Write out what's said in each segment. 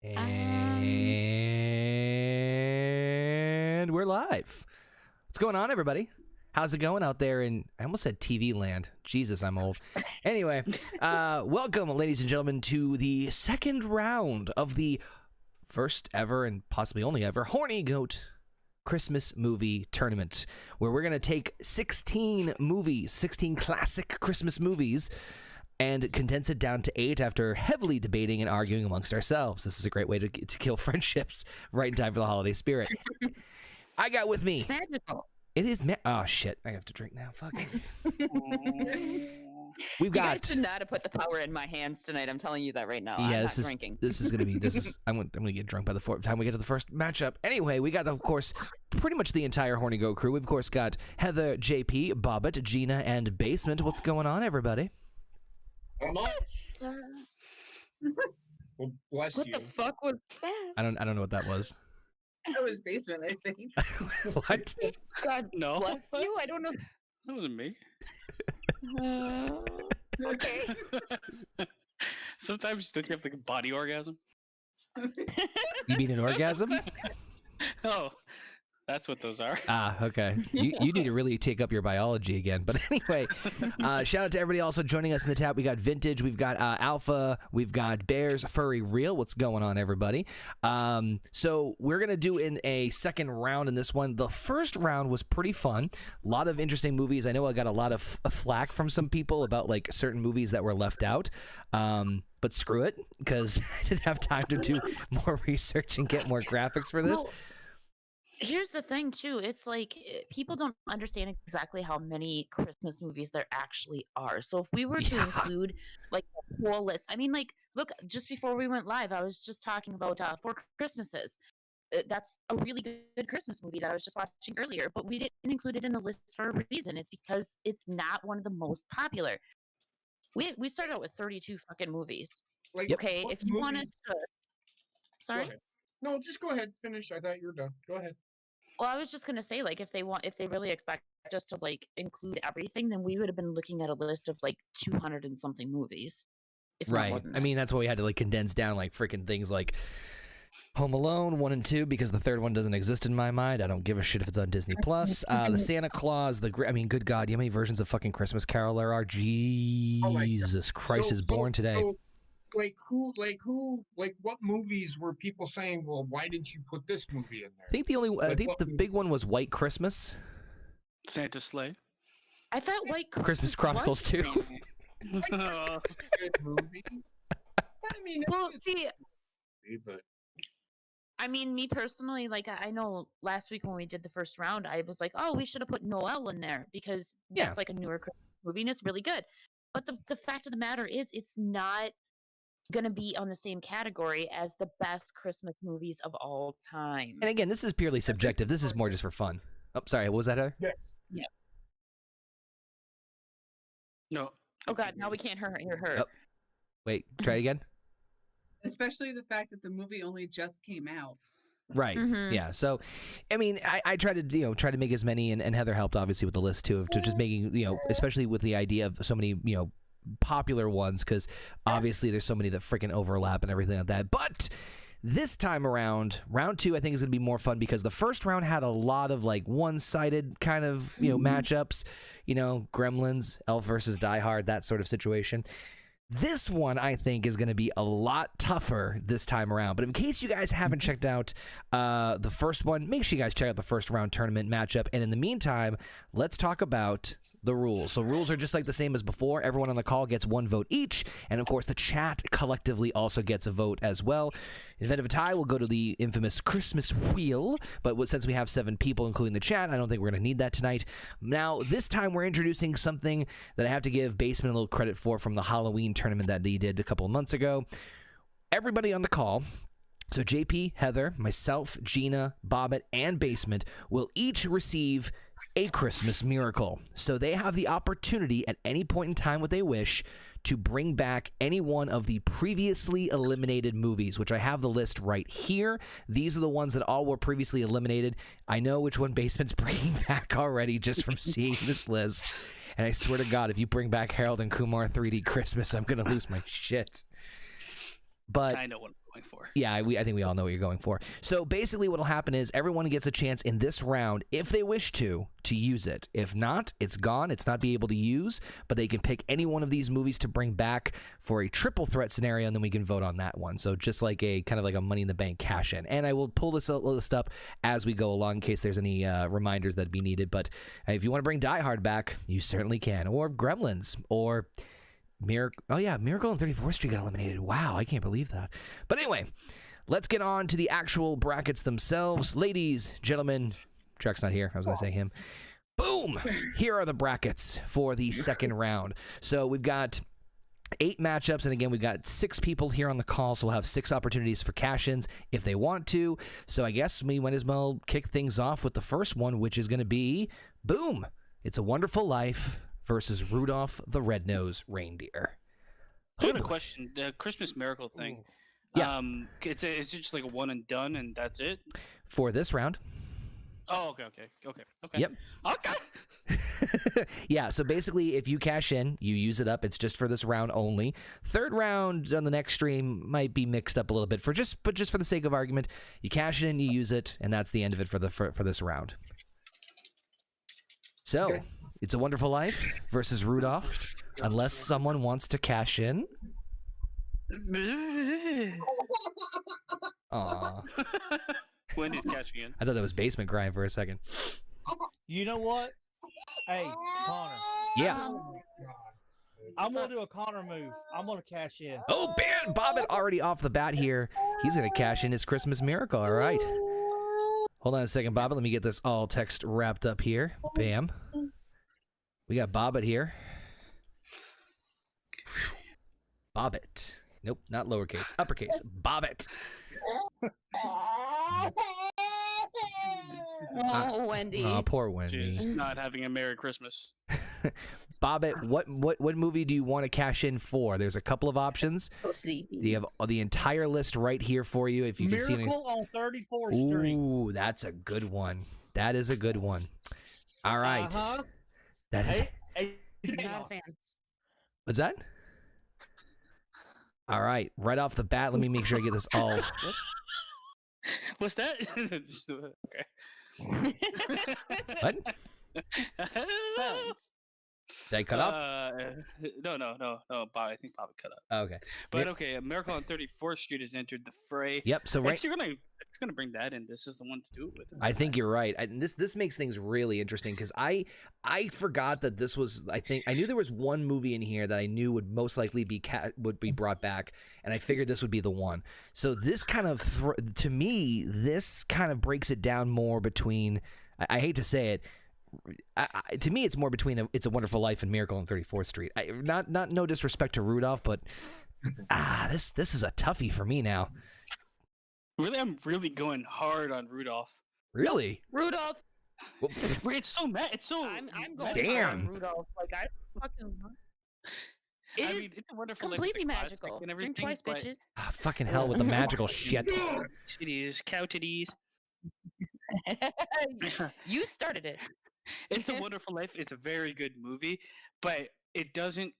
And we're live. What's going on, everybody? How's it going out there in, I almost said TV land. Jesus, I'm old. Anyway, welcome, ladies and gentlemen, to the second round of the first ever and possibly only ever Horny Goat Christmas movie tournament, where we're going to take 16 movies, 16 classic Christmas movies, and condense it down to 8 after heavily debating and arguing amongst ourselves. This is a great way to kill friendships right in time for the holiday spirit. I got with me. It's magical. It is. Oh shit! I have to drink now. Fuck. We've got. You guys should not have put the power in my hands tonight. I'm telling you that right now. Yeah, I'm not drinking. This is gonna be. This is. I'm gonna get drunk by the time we get to the first matchup. Anyway, we got, of course, pretty much the entire Horny Goat crew. We've of course got Heather, JP, Bobbit, Gina, and Basement. What's going on, everybody? Well, bless What you. the fuck was that? I don't know what that was. That was Basement, I think. What? God No. bless you. I don't know. That wasn't me. Okay. Sometimes don't you have like a body orgasm? You mean an orgasm? Oh, that's what those are. Ah, okay. You need to really take up your biology again. But anyway, shout out to everybody also joining us in the chat. We got Vintage, we've got Alpha, we've got Bears, Furry Real. What's going on, everybody? So we're going to do in a second round in this one. The first round was pretty fun. A lot of interesting movies. I know I got a lot of flack from some people about like certain movies that were left out. But screw it, because I didn't have time to do more research and get more graphics for this. Well, here's the thing too. It's like people don't understand exactly how many Christmas movies there actually are. So if we were to include like a whole list, I mean, like, look, just before we went live, I was just talking about Four Christmases. That's a really good Christmas movie that I was just watching earlier, but we didn't include it in the list for a reason. It's because it's not one of the most popular. We started out with 32 fucking movies. Like, Okay, what if you want us to, Go sorry. ahead. No, just go ahead. Finish. I thought you were done. Go ahead. Well, I was just gonna say, like, if they really expect us to like include everything, then we would have been looking at a list of like 200 and something movies. If not more Right. than I that. mean, that's why we had to like condense down like freaking things like Home Alone 1 and 2, because the third one doesn't exist in my mind. I don't give a shit if it's on Disney Plus. The Santa Claus, I mean, good God, you know how many versions of fucking Christmas Carol there are? Jesus Christ is born today. So, what movies were people saying, well, why didn't you put this movie in there? I think the big one was White Christmas. Santa sleigh. I thought White Christmas Chronicles 2. Good movie. I mean, Well, see, but I mean, me personally, like, I know last week when we did the first round, I was like, oh, we should have put Noel in there because Yeah. that's like a newer Christmas movie and it's really good. But the fact of the matter is, it's not gonna be on the same category as the best Christmas movies of all time. And again, this is purely subjective. This is more just for fun. Oh, sorry. What was that, Heather? yes. No. Oh God, now we can't hear her. Oh. Wait, try it again? Especially the fact that the movie only just came out. Right. Mhm. Yeah. So, I mean, I tried to make as many, and Heather helped obviously with the list too, of to just making, especially with the idea of so many, popular ones, because obviously there's so many that freaking overlap and everything like that. But this time around, round 2, I think is going to be more fun because the first round had a lot of like one-sided kind of, matchups, Gremlins, Elf versus Die Hard, that sort of situation. This one, I think, is going to be a lot tougher this time around. But in case you guys haven't checked out the first one, make sure you guys check out the first round tournament matchup. And in the meantime, let's talk about the rules. So rules are just like the same as before. Everyone on the call gets 1 vote each. And of course, the chat collectively also gets a vote as well. In the event of a tie, we'll go to the infamous Christmas wheel. But since we have 7 people, including the chat, I don't think we're going to need that tonight. Now, this time we're introducing something that I have to give Basement a little credit for from the Halloween tournament that he did a couple of months ago. Everybody on the call, so JP, Heather, myself, Gina, Bobbit, and Basement will each receive a Christmas Miracle. So they have the opportunity at any point in time what they wish to bring back any one of the previously eliminated movies, which I have the list right here. These are the ones that all were previously eliminated. I know which one Basement's bringing back already just from seeing this list. And I swear to God, if you bring back Harold and Kumar 3D Christmas, I'm going to lose my shit. But I know what I'm going for. yeah, I think we all know what you're going for. So basically what will happen is everyone gets a chance in this round, if they wish to use it. If not, it's gone. It's not be able to use, but they can pick any one of these movies to bring back for a triple threat scenario, and then we can vote on that one. So just like a kind of like a Money in the Bank cash in. And I will pull this list up as we go along in case there's any reminders that be needed. But if you want to bring Die Hard back, you certainly can. Or Gremlins, or Miracle on 34th Street got eliminated. Wow, I can't believe that. But anyway, let's get on to the actual brackets themselves. Ladies, gentlemen, Chuck's not here. I was going to say him. Boom! Here are the brackets for the second round. So we've got 8 matchups, and again, we've got 6 people here on the call, so we'll have 6 opportunities for cash-ins if they want to. So I guess we might as well kick things off with the first one, which is going to be, boom, It's a Wonderful Life versus Rudolph the Red-Nosed Reindeer. I got a question. The Christmas Miracle thing. Yeah. It's just like a one and done, and that's it. For this round. Oh, okay. Yep. Okay. Yeah, so basically, if you cash in, you use it up. It's just for this round only. Third round on the next stream might be mixed up a little bit. But just for the sake of argument, you cash it in, you use it, and that's the end of it for this round. So, Okay. It's a Wonderful Life versus Rudolph, unless someone wants to cash in. Aw. Wendy's cashing in. I thought that was basement crying for a second. You know what? Hey, Connor. Yeah. I'm gonna do a Connor move. I'm gonna cash in. Oh, Bobbit already off the bat here. He's going to cash in his Christmas Miracle. All right. Hold on a second, Bobbit. Let me get this all text wrapped up here. Bam. We got Bobbit here. Bobbit. Nope, not lowercase. Uppercase. Bobbit. Oh, Wendy. Oh, poor Wendy. She's not having a Merry Christmas. Bobbit, what movie do you want to cash in for? There's a couple of options. So sleepy. You have the entire list right here for you. If you can see Miracle any. on 34th Street. Ooh, that's a good one. That is a good one. All right. Uh-huh. That is. Hey, Not a fan. What's that? All right. Right off the bat, let me make sure I get this all. What's that? Okay. What? Did I cut off? No. Bob, I think Bob cut up. Oh, okay. But Yep. okay, a Miracle on 34th Street has entered the fray. Yep. So right. If you're gonna bring that in, this is the one to do it with. I think you're right. This makes things really interesting because I forgot that this was. I knew there was one movie in here that I knew would most likely be brought back, and I figured this would be the one. So this kind of to me, this kind of breaks it down more between. I hate to say it. To me, it's more between It's a Wonderful Life and Miracle on 34th Street. Not no disrespect to Rudolph, but this is a toughie for me now. Really, I'm really going hard on Rudolph. Really? Rudolph. Well, It's so mad. It's so. I'm going Damn. on Rudolph. Like I fucking. I mean, it's a Wonderful Life. completely It's a classic magical. and Drink everything, twice, but bitches. fucking hell with the magical shit. Titties, cow titties. You started it. It's a Wonderful Life is a very good movie, but it doesn't.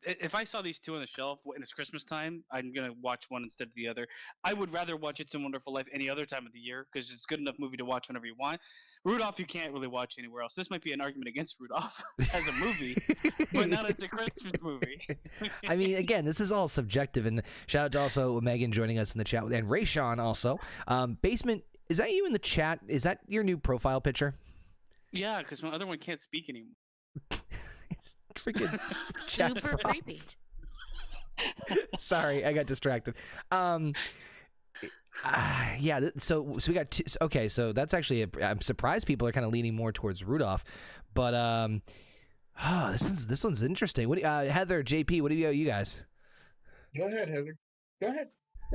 If I saw these two on the shelf and it's Christmas time, I'm gonna watch one instead of the other. I would rather watch It's a Wonderful Life any other time of the year because it's a good enough movie to watch whenever you want. Rudolph, you can't really watch anywhere else. This might be an argument against Rudolph as a movie, but not as a Christmas movie. I mean, again, this is all subjective, and shout out to also Megan joining us in the chat, and Rayshawn also. Basement, is that you in the chat? Is that your new profile picture? Yeah, because my other one can't speak anymore. It's freaking it's Chat Super creepy. Frost. Sorry, I got distracted. Yeah. So we got two. Okay, so that's actually I'm surprised people are kind of leaning more towards Rudolph, but this one's interesting. What Heather, JP, what do you guys? Go ahead, Heather. Go ahead.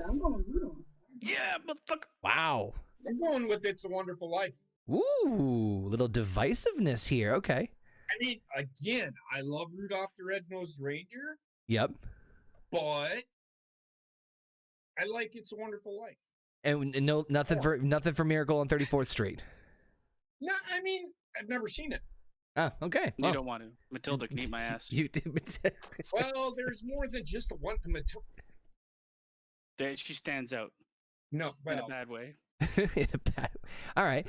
I'm going Rudolph. Yeah, motherfucker. Wow. I'm going with It's a Wonderful Life. Ooh, little divisiveness here. Okay. I mean, again, I love Rudolph the Red-Nosed Reindeer, Yep. but I like It's a Wonderful Life. And no, nothing for Miracle on 34th Street. No, I mean, I've never seen it. Ah, okay. You don't want to. Matilda can eat my ass. You did. Well, there's more than just one. She stands out No, in a well, bad way. All right.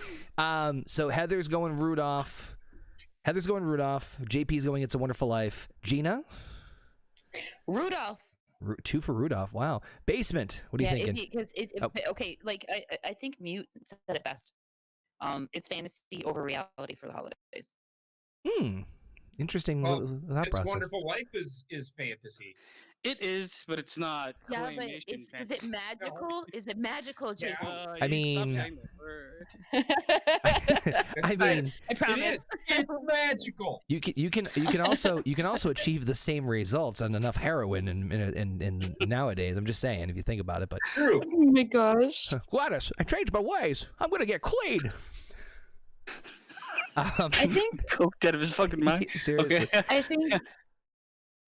So Heather's going Rudolph. JP's going It's a Wonderful Life. Gina? Rudolph. 2 for Rudolph. Wow. Basement. What are you thinking? Because Oh. okay, like I think Mute said it best. It's fantasy over reality for the holidays. Interesting Well, thought It's process. Wonderful Life is fantasy. It is, but it's not Yeah, but claymation is it fantasy. magical? Is it magical, JP? Yeah. I You mean- stop saying that word. I mean, I promise. It is. It's magical. you can also achieve the same results on enough heroin in nowadays. I'm just saying, if you think about it. But True. Oh my gosh. Gladys, I changed my ways. I'm gonna get clean. I think Coked out of his fucking mind. Seriously. Okay. I think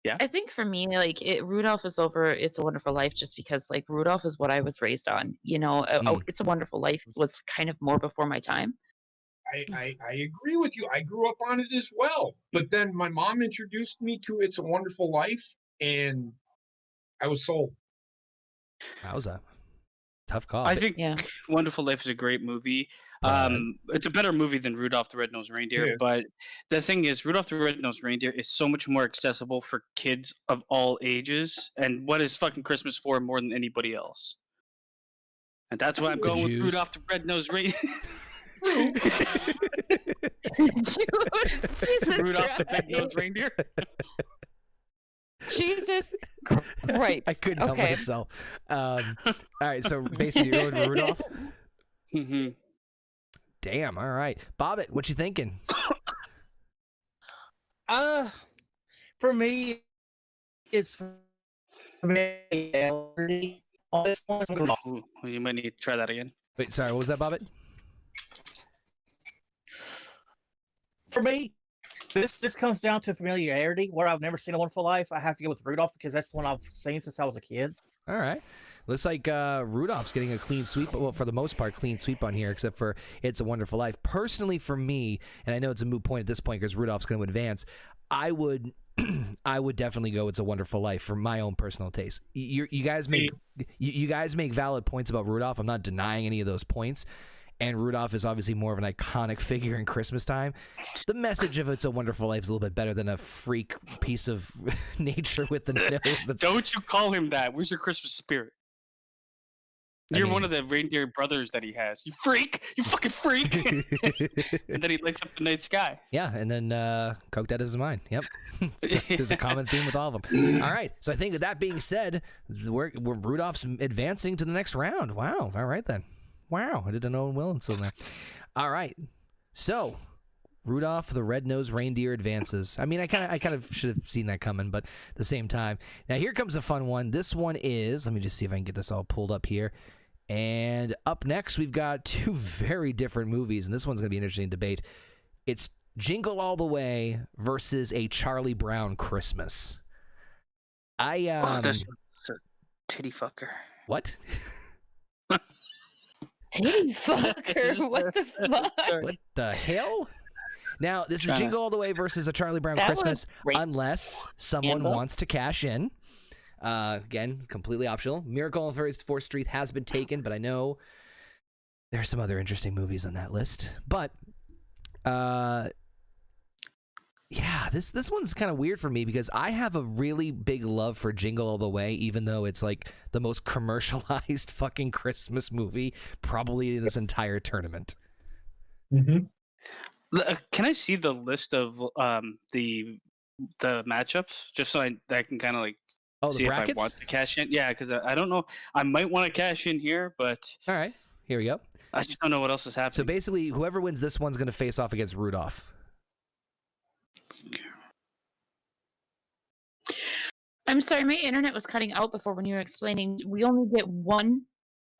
Yeah. I think for me, like Rudolph is over It's a Wonderful Life just because like Rudolph is what I was raised on. You know, It's a Wonderful Life was kind of more before my time. I agree with you. I grew up on it as well. But then my mom introduced me to It's a Wonderful Life, and I was sold. That was a tough call. I think Yeah. Wonderful Life is a great movie. Uh, It's a better movie than Rudolph the Red-Nosed Reindeer, Yeah. but the thing is, Rudolph the Red-Nosed Reindeer is so much more accessible for kids of all ages. And what is fucking Christmas for more than anybody else? And that's why I'm The going with Jews. Rudolph the Red-Nosed Reindeer. Jesus Rudolph the Christ. Red-Nosed Reindeer. Jesus Christ. I couldn't help Okay. myself. All right, so basically you're going Rudolph. hmm Damn. All right, Bobbit, what you thinking? For me, it's familiarity on this one. I'm gonna- Ooh, you might need to try that again. Wait, sorry, what was that, Bobbit? For me, this comes down to familiarity. Where I've never seen A Wonderful Life, I have to go with Rudolph because that's the one I've seen since I was a kid. All right. Looks like Rudolph's getting a clean sweep. Well, for the most part, clean sweep on here, except for It's a Wonderful Life. Personally, for me, and I know it's a moot point at this point because Rudolph's going to advance, I would definitely go It's a Wonderful Life for my own personal taste. You guys make valid points about Rudolph. I'm not denying any of those points. And Rudolph is obviously more of an iconic figure in Christmas time. The message of It's a Wonderful Life is a little bit better than a freak piece of nature with the nose. That's, Don't you call him that. Where's your Christmas spirit? I You're mean- one of the reindeer brothers that he has. You freak! You fucking freak! And then he lights up the night sky. Yeah, and then coked out of his mind. Yep. So there's a common theme with all of them. All right. So I think with that being said, we're Rudolph's advancing to the next round. Wow. All right then. Wow. I didn't know Owen Wilson there. All right. So Rudolph the Red-Nosed Reindeer advances. I mean, I kind of should have seen that coming, but at the same time. Now here comes a fun one. This one is, let me just see if I can get this all pulled up here. And up next, we've got 2 very different movies, and this one's going to be an interesting debate. It's Jingle All the Way versus A Charlie Brown Christmas. That's a titty fucker. What? Titty fucker. What the fuck? What the hell? Now, this is Trying to- Jingle All the Way versus A Charlie Brown That Christmas, was great. unless someone Scandal. wants to cash in. Again, completely optional. Miracle on 34th Street has been taken, but I know there are some other interesting movies on that list. But, yeah, this one's kind of weird for me because I have a really big love for Jingle All the Way, even though it's like the most commercialized fucking Christmas movie probably in this entire tournament. Mm-hmm. Can I see the list of the matchups just so I can kind of like Oh, the see if I brackets? want to cash in? Yeah, because I don't know. I might want to cash in here, but All right, here we go. I just don't know what else is So happening. basically, whoever wins this one's going to face off against Rudolph. I'm sorry, my internet was cutting out before when you were explaining. We only get one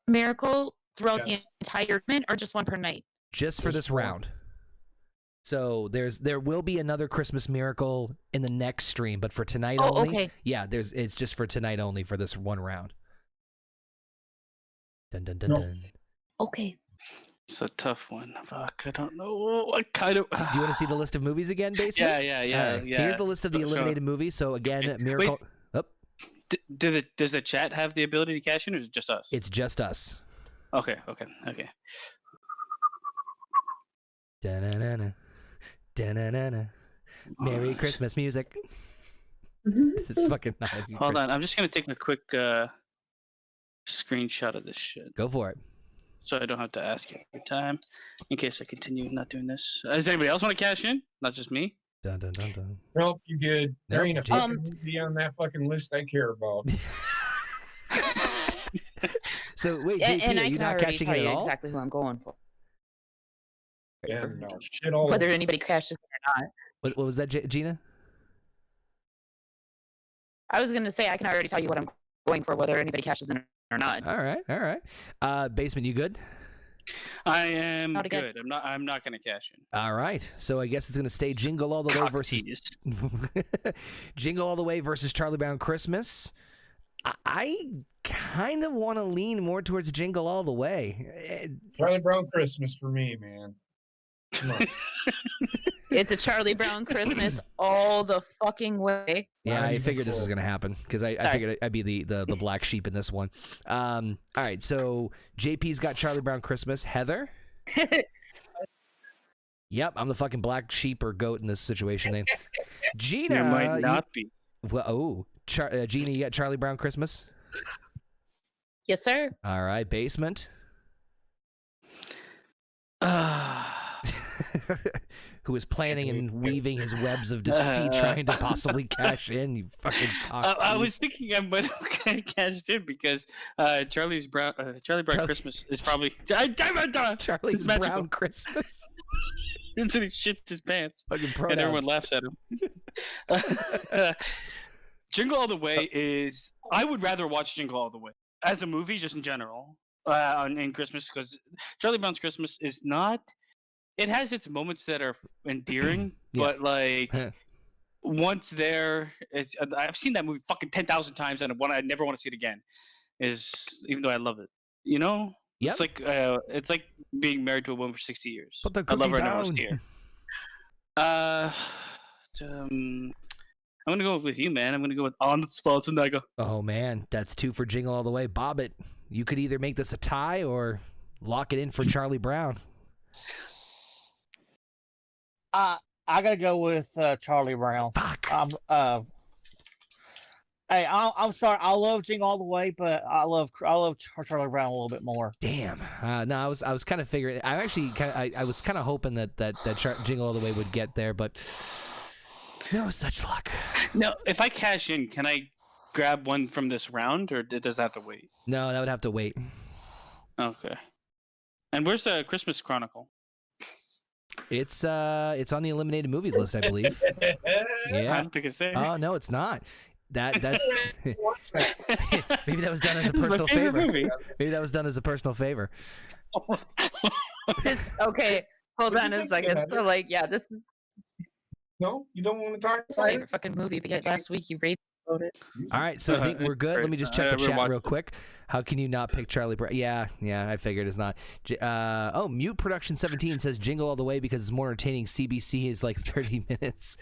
miracle throughout Yes. the entire tournament, or just one per night? Just for Just this one. round. So there will be another Christmas Miracle in the next stream, but for tonight Oh, only. okay. Yeah, it's just for tonight only for this one round. Dun dun dun No. dun. Okay. It's a tough one. Fuck, I don't know. I kind of. Do you want to see the list of movies again, basically? Yeah. All right, Here's the list of the Sure. eliminated movies. So again, Miracle. Oh, Does the chat have the ability to cash in, or is it just us? It's just us. Okay. Da-na-na-na. Da-na-na-na. Merry Christmas music. This is fucking nice. Hold on, I'm just gonna take a quick screenshot of this shit, Go for it. so I don't have to ask you every time, in case I continue not doing this. Does anybody else want to cash in? Not just me. Dun, dun, dun, dun. Nope, you good. There Nope, ain't a Jake. fucking movie on that fucking list I care about. So wait, And, JP, and are I you can not already cashing tell in you at all? exactly who I'm going for. Yeah, no shit all Whether over. anybody cashes in or not. What was that, Gina? I was going to say I can already tell you what I'm going for, whether anybody cashes in or not. All right. Basement, you good? I am Not again. good. I'm not gonna cash in. All right. So I guess it's gonna stay Jingle All the Way versus Cock-teased. Jingle All the Way versus Charlie Brown Christmas. I kind of want to lean more towards Jingle All the Way. Charlie Brown Christmas for me, man. Come on. It's a Charlie Brown Christmas all the fucking way. Yeah, Not I even figured this was close. gonna happen because I Sorry. figured I'd be the black sheep in this one. All right, so JP's got Charlie Brown Christmas. Heather, yep, I'm the fucking black sheep or goat in this situation. Then Gina, There might not be. Gina, you got Charlie Brown Christmas. Yes, sir. All right, Basement. Who is planning and weaving his webs of deceit, trying to possibly cash in? You fucking cock I was tease. thinking I might have kind of cashed in because Charlie Brown Christmas is probably Charlie's it's magical. Brown Christmas. until he shits his pants Fucking and pronouns. everyone laughs at him. Jingle All the Way is. I would rather watch Jingle All the Way as a movie, just in general, in Christmas, because Charlie Brown's Christmas is not. It has its moments that are endearing, Yeah. but like once there, I've seen that movie fucking 10,000 times, and I never want to see it again. Even though I love it, you know. Yep. It's like being married to a woman for 60 years. Put the I love her cookie and I was down. here. I'm gonna go with you, man. I'm gonna go with On the Spot and I go. Oh man, that's 2 for Jingle All the Way. Bobbit, you could either make this a tie or lock it in for Charlie Brown. I gotta go with Charlie Brown. Fuck. Hey, I'm sorry. I love Jingle All the Way, but I love Charlie Brown a little bit more. Damn. No, I was kind of figuring. I actually I was kind of hoping that Jingle All the Way would get there, but no such luck. No, if I cash in, can I grab one from this round, or does that have to wait? No, that would have to wait. Okay. And where's the Christmas Chronicle? It's on the eliminated movies list, I believe. I Yeah. don't think it's there. Oh no, it's not. That's maybe that was done as a It's my personal favorite favor. movie. Maybe that was done as a personal favor. Okay, hold What on do you a think, second. Heather? So, like, yeah, this is No, you don't want to talk my about it? favorite fucking movie. Because last week you raved about it. All right, so I think we're good. Let me just check the we're chat watching. real quick. How can you not pick Charlie Brown? Yeah, I figured it's not. Mute Production 17 says Jingle All the Way because it's more entertaining. CBC is like 30 minutes.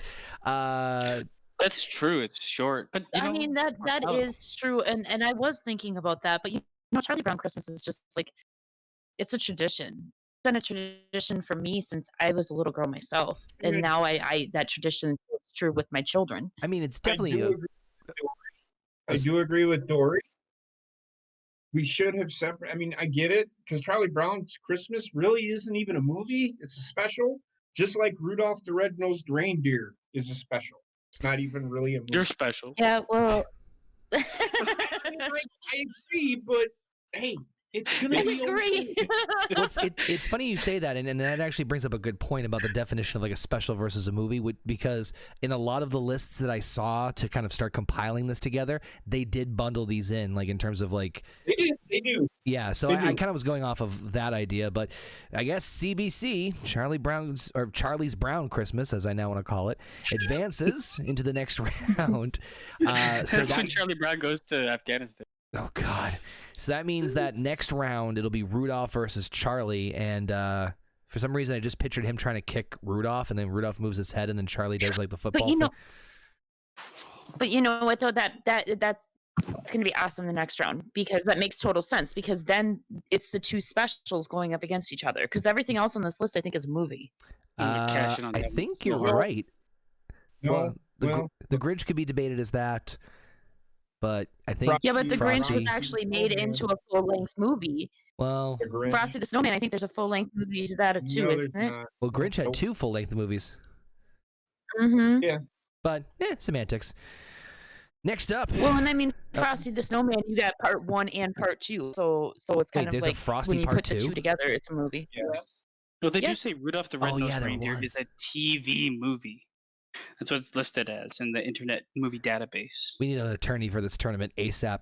That's true. It's short, but you I know, mean that Oh. is true, and I was thinking about that, but you know, Charlie Brown Christmas is just like it's a tradition. It's been a tradition for me since I was a little girl myself, and Mhm. now I that tradition is true with my children. I mean, it's I definitely. do agree with Dory. I do agree with Dory. We should have separate. I mean, I get it because Charlie Brown's Christmas really isn't even a movie; it's a special. Just like Rudolph the Red-Nosed Reindeer is a special. It's not even really a movie. you're special. Yeah, well, I agree, but hey, it's gonna I be agree. okay. Well, it's funny you say that, and that actually brings up a good point about the definition of like a special versus a movie, because in a lot of the lists that I saw to kind of start compiling this together, they did bundle these in, like in terms of like, They do. yeah. So They I do. kind of was going off of that idea, but I guess CBC, Charlie's Brown Christmas, as I now want to call it, advances into the next round. So That's when that, Charlie Brown goes to Afghanistan. oh God. So that means that next round it'll be Rudolph versus Charlie, and for some reason I just pictured him trying to kick Rudolph, and then Rudolph moves his head, and then Charlie does like the football. But you know, thing. but you know what though? That's It's going to be awesome the next round because that makes total sense because then it's the two specials going up against each other because everything else on this list I think is a movie. Cashing on I that think one. you're Well, right. No, The Grinch could be debated as that, but I think Yeah, but the Grinch Frosty- was actually made into a full-length movie. well, the Grinch. Frosty the Snowman, I think there's a full-length movie to that too, No, isn't there's it? not. well, Grinch had Nope. 2 full-length movies, Mm-hmm. but semantics. Next up, Well, and I mean, Frosty the Snowman, you got part 1 and part 2, so it's kind Wait, of there's a like Frosty when you part put the 2? two together, it's a movie. Yes. Well, they Yeah. do say Rudolph the Oh, Red-Nosed yeah, there Reindeer is was. a TV movie. That's what it's listed as in the Internet Movie Database. we need an attorney for this tournament ASAP.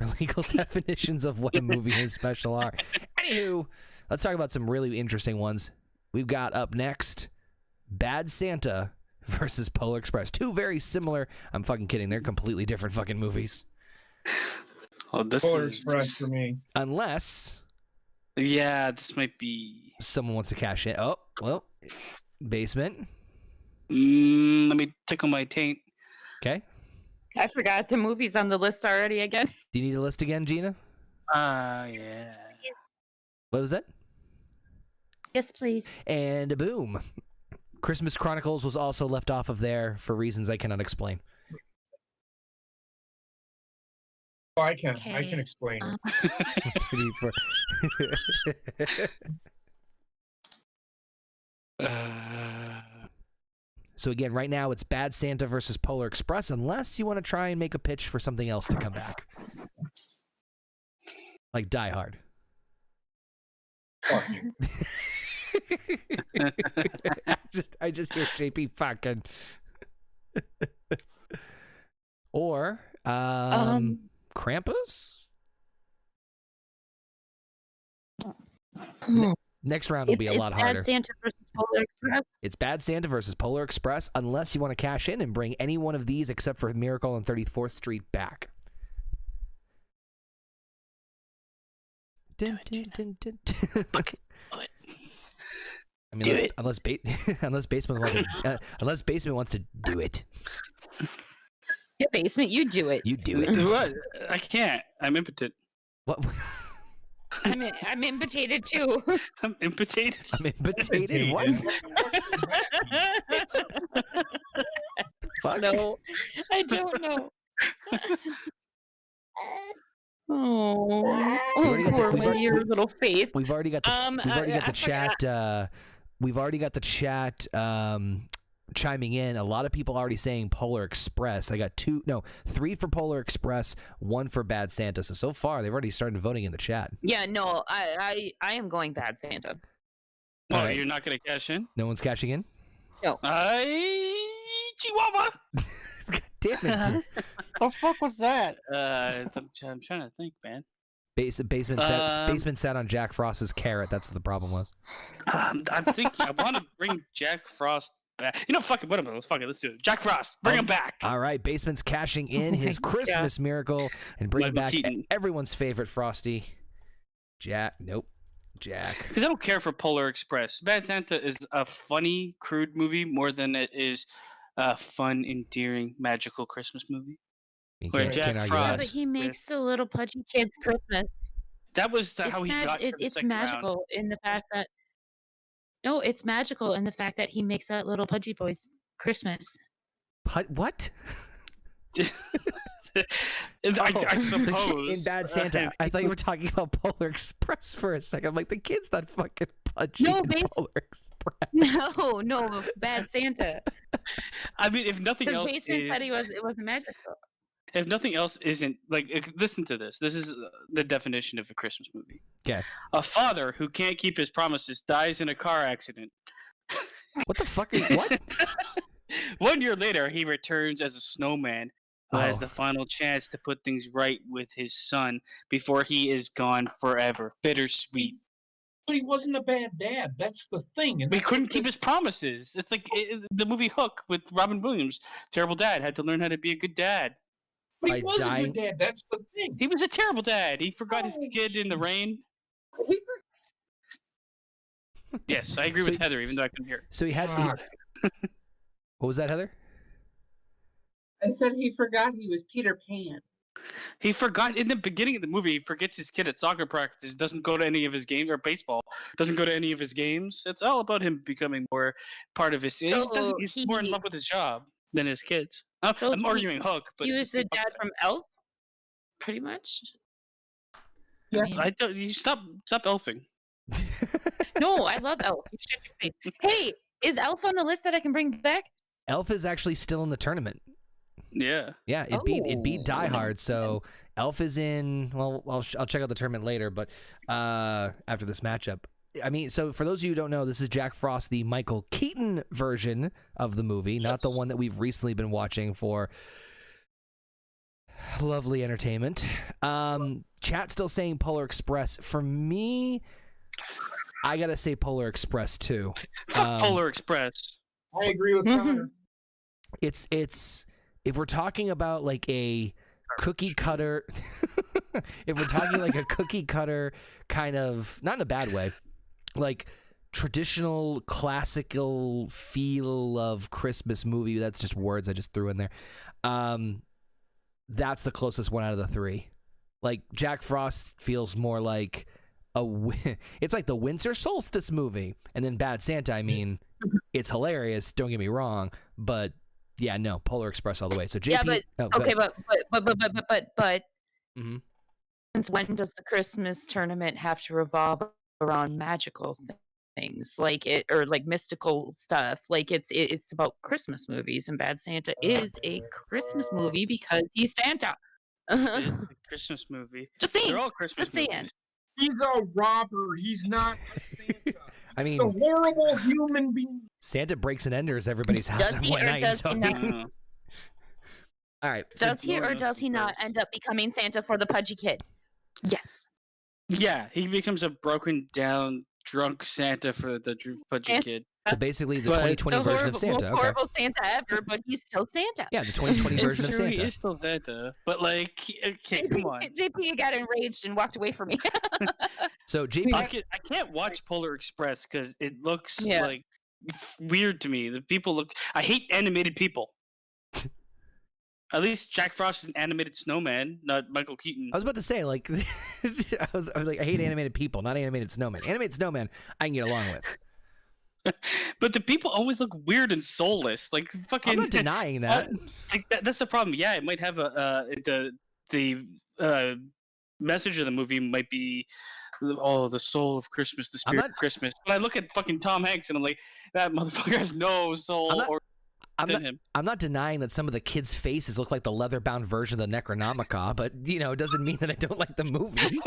For legal definitions of what a movie and special are. Anywho, let's talk about some really interesting ones. We've got up next Bad Santa versus Polar Express. 2 very similar. I'm fucking kidding. They're completely different fucking movies. Oh, this Polar is Express for me. Unless Yeah, this might be. someone wants to cash in. Oh, well, basement. Let me tickle my taint. Okay. I forgot the movie's on the list already again. Do you need a list again, Gina? Yeah. What was that? Yes, please. And boom. Christmas Chronicles was also left off of there for reasons I cannot explain. Oh, I can Okay. explain it. Pretty for- So again, right now it's Bad Santa versus Polar Express, unless you want to try and make a pitch for something else to come back. Like Die Hard. Fuck you. I just hear JP fucking. Or Krampus? Next round will be a lot harder. Bad Santa versus Polar Express. It's Bad Santa versus Polar Express, unless you want to cash in and bring any one of these except for Miracle on 34th Street back. Dun, dun, dun, dun, dun. I mean, unless Basement wants to do it. Yeah, Basement, you do it. You do it. What? I can't. I'm impotent. What? I'm impotated too. I'm impotent. I'm impotentated. What? Fuck? No, I don't know. Oh, poor your little face. We've already got the We've already got the chat chiming in. A lot of people already saying Polar Express. I got 3 for Polar Express, 1 for Bad Santa. So far they've already started voting in the chat. Yeah, no, I am going Bad Santa. Oh, Alright. you're not gonna cash in? No one's cashing in? Chihuahua. God damn it. The fuck was that? I'm trying to think, man. Basement sat on Jack Frost's carrot. That's what the problem was. I'm thinking. I want to bring Jack Frost back. You know, fuck it. Whatever. Fuck it. Let's do it. Jack Frost. Bring him back. All right, Basement's cashing in his Christmas Miracle and bringing Michael back Keaton. everyone's favorite Frosty. Jack. Because I don't care for Polar Express. Bad Santa is a funny, crude movie more than it is a fun, endearing, magical Christmas movie. Where Jack argue Frost- Yeah, that. but he makes the little pudgy kids Christmas. That was how he got to the It's second round. magical in the fact that it's magical in the fact that he makes that little pudgy boy's Christmas. What? I suppose. In Bad Santa. I thought you were talking about Polar Express for a second. I'm like, the kid's not fucking pudgy No, in Polar Express. No, Bad Santa. I mean, if nothing The else Basement said is, it wasn't magical. if nothing else isn't listen to this. This is the definition of a Christmas movie. Okay. A father who can't keep his promises dies in a car accident. What the fuck? What? 1 year later, he returns as a snowman who has Oh. the final chance to put things right with his son before he is gone forever. Bittersweet. But he wasn't a bad dad. That's the thing. And But he that's couldn't what keep his promises. It's like the movie Hook with Robin Williams. Terrible dad had to learn how to be a good dad. But he by was a dying- good dad. That's the thing. He was a terrible dad. He forgot his kid in the rain. Yes, I agree with Heather, even though I couldn't hear. So he had. Fuck. What was that, Heather? I said he forgot he was Peter Pan. He forgot in the beginning of the movie. He forgets his kid at soccer practice. Doesn't go to any of his games or baseball. Doesn't go to any of his games. It's all about him becoming more part of his. So He's more in love with his job than his kids. So I'm arguing Hook, but he it's was the the same dad concept. from Elf, pretty much. Yeah. I mean, I don't. You stop elfing. no, I love Elf. You shut your face. Hey, is Elf on the list that I can bring back? Elf is actually still in the tournament. Yeah. Yeah, it beat Die Oh. Hard, so Elf is in. Well, I'll check out the tournament later, but after this matchup, I mean, so for those of you who don't know, this is Jack Frost, the Michael Keaton version of the movie, not the one that we've recently been watching for lovely entertainment. Chat still saying Polar Express. For me, I gotta say Polar Express too. Fuck Polar Express. I agree with Connor. It's if we're talking about like a cookie cutter, if we're talking like a cookie cutter kind of, not in a bad way, like traditional classical feel of Christmas movie, that's just words I just threw in there. That's the closest one out of the three. Like Jack Frost feels more like it's like the winter solstice movie, and then Bad Santa, I mean, it's hilarious, don't get me wrong, but yeah, no, Polar Express all the way. So JP, Yeah, but okay, but mm-hmm. Since when does the Christmas tournament have to revolve around magical things, like it or like mystical stuff? Like it's about Christmas movies, and Bad Santa is a Christmas movie because he's Santa. It's a Christmas movie. Just saying. They're all Christmas Just saying. movies. He's a robber. He's not a Santa. I mean, He's a horrible human being. Santa breaks and enters everybody's house Does at he one or night. does So he not? all right. So, Does he or does he not end up becoming Santa for the pudgy kid? Yes. Yeah, he becomes a broken down, drunk Santa for the pudgy And- kid. so basically, the But- 2020 The version of most Santa. Okay. horrible Santa ever, but he's still Santa. Yeah, the 2020 version of It's true, Santa. He is still Santa, but like, okay, come on. JP got enraged and walked away from me. So JP, I can't watch Polar Express because it looks Yeah. like weird to me. The people look. I hate animated people. At least Jack Frost is an animated snowman, not Michael Keaton. I was about to say, like, I was like, I hate animated people, not animated snowmen. Animated snowman, I can get along with. But the people always look weird and soulless. Like fucking. I'm not denying that. Like that's the problem. Yeah, it might have the message of the movie might be the soul of Christmas, the spirit of Christmas. But I look at fucking Tom Hanks and I'm like, that motherfucker has no soul I'm not denying that some of the kids' faces look like the leather-bound version of the Necronomicon, but it doesn't mean that I don't like the movie.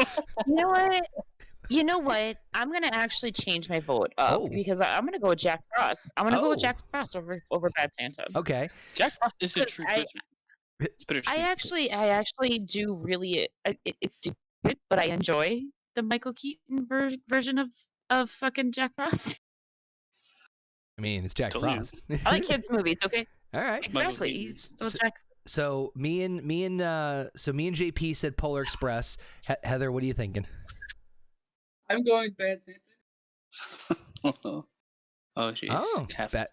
You know what? I'm gonna actually change my vote up because I'm gonna go with Jack Frost. I'm gonna go with Jack Frost over Bad Santa. Okay. Jack Frost is a true Christmas. I actually do really. It's stupid, but I enjoy the Michael Keaton version of fucking Jack Frost. I mean, it's Jack Frost. I like kids' movies. Okay. All right. Exactly. So me and JP said Polar Express. Heather, what are you thinking? I'm going Bad Santa. Oh, jeez. Oh,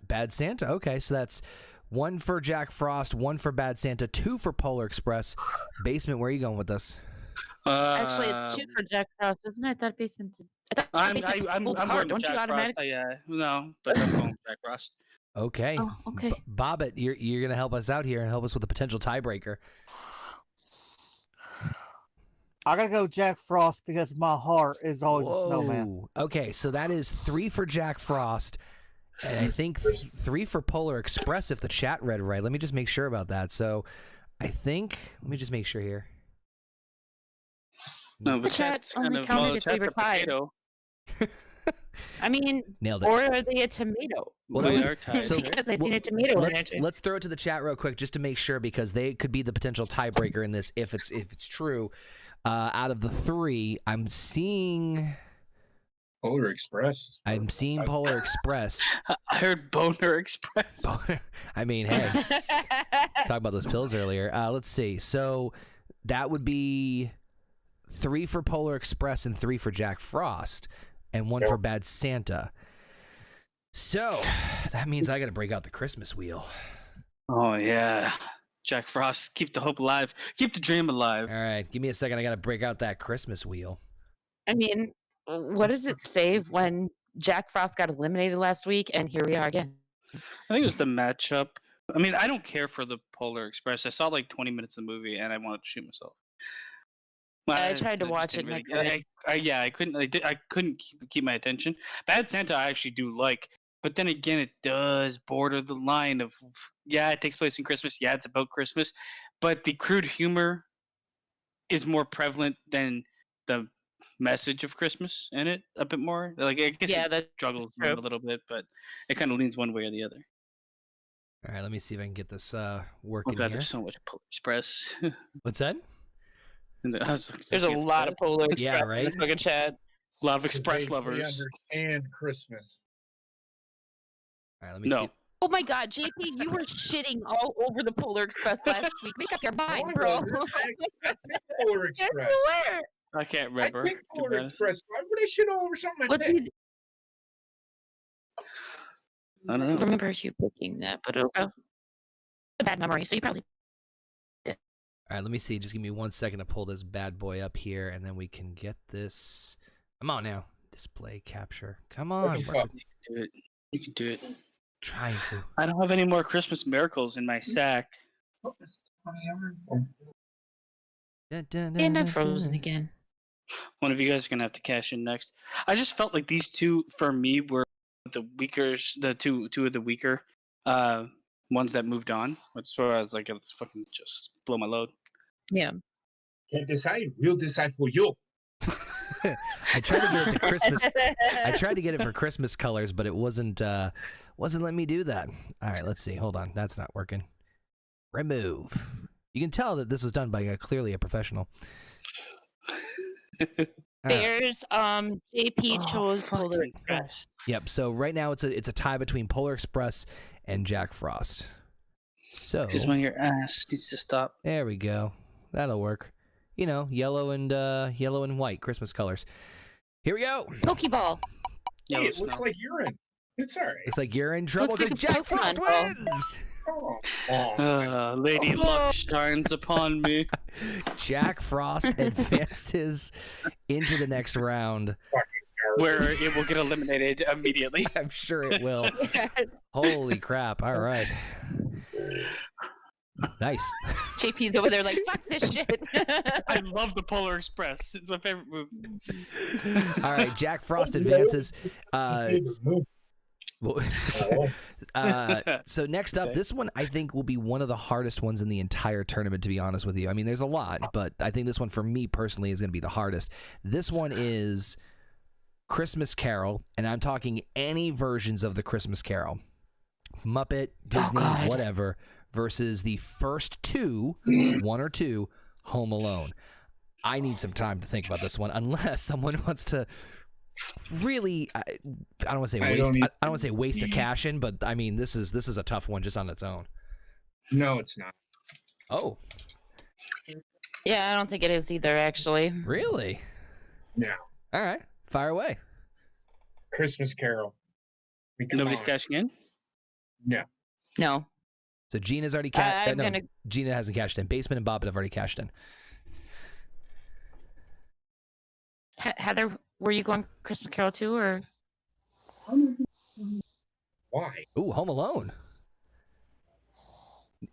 Bad Santa. Okay, so that's 1 for Jack Frost, 1 for Bad Santa, 2 for Polar Express. Basement, where are you going with this? Actually, it's 2 for Jack Frost, isn't it? That basement. I'm going with Jack Frost. No, but I'm going with Jack Frost. Okay. Oh, okay. Bobbit, you're gonna help us out here and help us with a potential tiebreaker. I gotta go Jack Frost because my heart is always a snowman. Okay, so that is 3 for Jack Frost, and I think 3 for Polar Express if the chat read right. Let me just make sure about that. So I think, let me just make sure here. No, The chat's only counted if they were tied. I mean, nailed it. Or are they a tomato? Well, they are tied. So, because I seen a tomato in it. let's throw it to the chat real quick just to make sure because they could be the potential tiebreaker in this if it's true. Out of the 3, I'm seeing Polar Express. Polar Express. I heard Boner Express. I mean, hey, talk about those pills earlier. Let's see. So that would be 3 for Polar Express and 3 for Jack Frost, and 1 for Bad Santa. So that means I got to break out the Christmas wheel. Oh yeah. Jack Frost, keep the hope alive. Keep the dream alive. All right, give me a second. I got to break out that Christmas wheel. I mean, what does it say when Jack Frost got eliminated last week, and here we are again? I think it was the matchup. I mean, I don't care for the Polar Express. I saw like 20 minutes of the movie, and I wanted to shoot myself. I tried to just watch it, didn't and really- I couldn't. I couldn't keep my attention. Bad Santa, I actually do like, but then again, it does border the line of it takes place in Christmas. Yeah, it's about Christmas, but the crude humor is more prevalent than the message of Christmas in it a bit more. Like I guess it that's struggles true. a little bit, but it kind of leans one way or the other. All right, let me see if I can get this Oh working god, here. there's so much Polar Express. What's that? There's a lot of Polar Express Yeah, in right? the fucking chat. A lot of 'Cause Express they lovers. understand Christmas. All right, let me No. see. Oh my God, JP, you were shitting all over the Polar Express last week. Make up your mind, I bro. wasn't. I picked Polar Yes, Express. you were. I can't I remember. picked to be Polar honest. Express. Why would I shit all over something I What's picked? he? I don't know. Remember you picking that, but okay. A bad memory, so you probably. All right, let me see. Just give me 1 second to pull this bad boy up here, and then we can get this. Come on now. Display capture. Come on, Open bro. up. You can do it. You can do it. Trying to. I don't have any more Christmas miracles in my sack. And I'm frozen again. One of you guys are gonna have to cash in next. I just felt like these two for me were the weaker, the two of the weaker ones that moved on. That's where I was like, let's fucking just blow my load. Yeah. Can't decide. We'll decide for you. I tried to get it to Christmas. I tried to get it for Christmas colors, but it wasn't letting me do that. All right, let's see. Hold on. That's not working. Remove. You can tell that this was done by clearly a professional. All right. There's JP chose Polar fucking Express. Yep. So right now it's a tie between Polar Express and Jack Frost. So Because when your ass needs to stop. there we go. That'll work. You know, yellow and white Christmas colors. Here we go. Pokeball. Yellow Hey, it looks snow. like urine. It's all right. Looks like you're in trouble Looks like because a Jack Frost Pokemon ball. wins. Lady Luck shines upon me. Jack Frost advances into the next round. Where it will get eliminated immediately. I'm sure it will. Holy crap. All right. Nice. JP's over there like, fuck this shit. I love the Polar Express. It's my favorite movie. All right. Jack Frost advances. So next up, this one I think will be one of the hardest ones in the entire tournament, to be honest with you. I mean, there's a lot, but I think this one for me personally is going to be the hardest. This one is Christmas Carol, and I'm talking any versions of the Christmas Carol. Muppet, Disney, God. whatever, versus the first two, one or two, Home Alone. I need some time to think about this one, unless someone wants to really, I don't want to say waste. I don't want to say waste a cash in, but I mean this is a tough one just on its own. No, it's not. Oh, Yeah, I don't think it is either, actually. really? No. All right, fire away. Christmas Carol. I mean, come Nobody's on. cashing in? No. No. So Gina's already cashed. I'm gonna. Gina hasn't cashed in. Basement and Bobbit have already cashed in. Heather, were you going Christmas Carol too, or? Why? Ooh, Home Alone.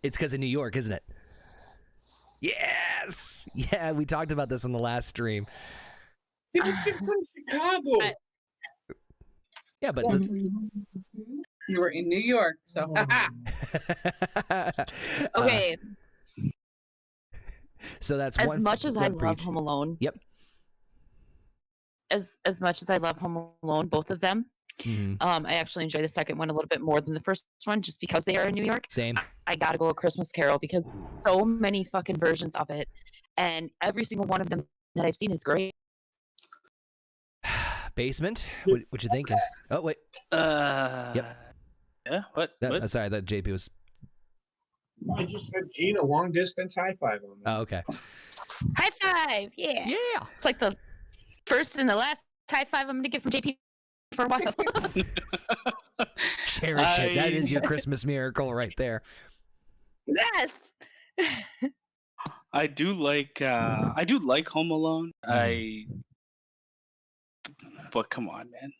It's because of New York, isn't it? Yes. Yeah, we talked about this on the last stream. They're from Chicago. Yeah, but You were in New York, so Okay, so that's as one. much as I one for love each. Home Alone. Yep. As much as I love Home Alone, both of them, Mhm. I actually enjoy the second one a little bit more than the first one, just because they are in New York. Same. I gotta go with Christmas Carol because so many fucking versions of it, and every single one of them that I've seen is great. Basement. What you thinking? Oh wait. Yeah. What? What? Sorry, that JP was. I just said Gina, long distance high five on that. Oh, okay. High five! Yeah. Yeah. It's like the first and the last high five I'm gonna get from JP for a while. Cherish it. That is your Christmas miracle right there. Yes. I do like Home Alone. But come on, man.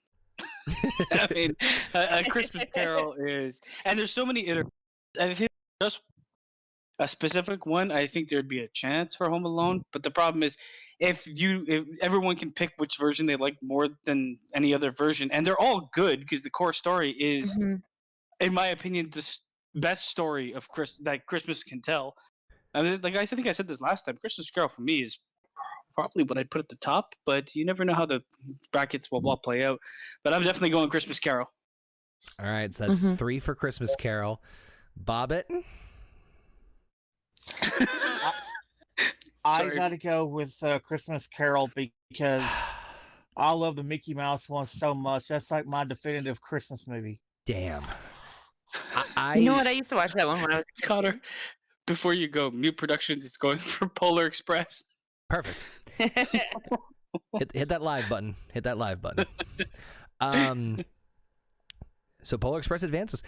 I mean, a Christmas Carol is, and there's so many. I think just a specific one, I think there'd be a chance for Home Alone. But the problem is, if everyone can pick which version they like more than any other version, and they're all good because the core story is, in my opinion, the best story of that Christmas can tell. I mean, like I think I said this last time, Christmas Carol for me is probably what I'd put at the top, but you never know how the brackets will play out. But I'm definitely going Christmas Carol. All right, so that's 3 for Christmas Carol. Bobbit? I gotta go with Christmas Carol because I love the Mickey Mouse one so much. That's like my definitive Christmas movie. Damn. You know what? I used to watch that one when I was a kid. Connor, before you go, Mute Productions is going for Polar Express. Perfect. hit that live button. Hit that live button. So Polar Express advances.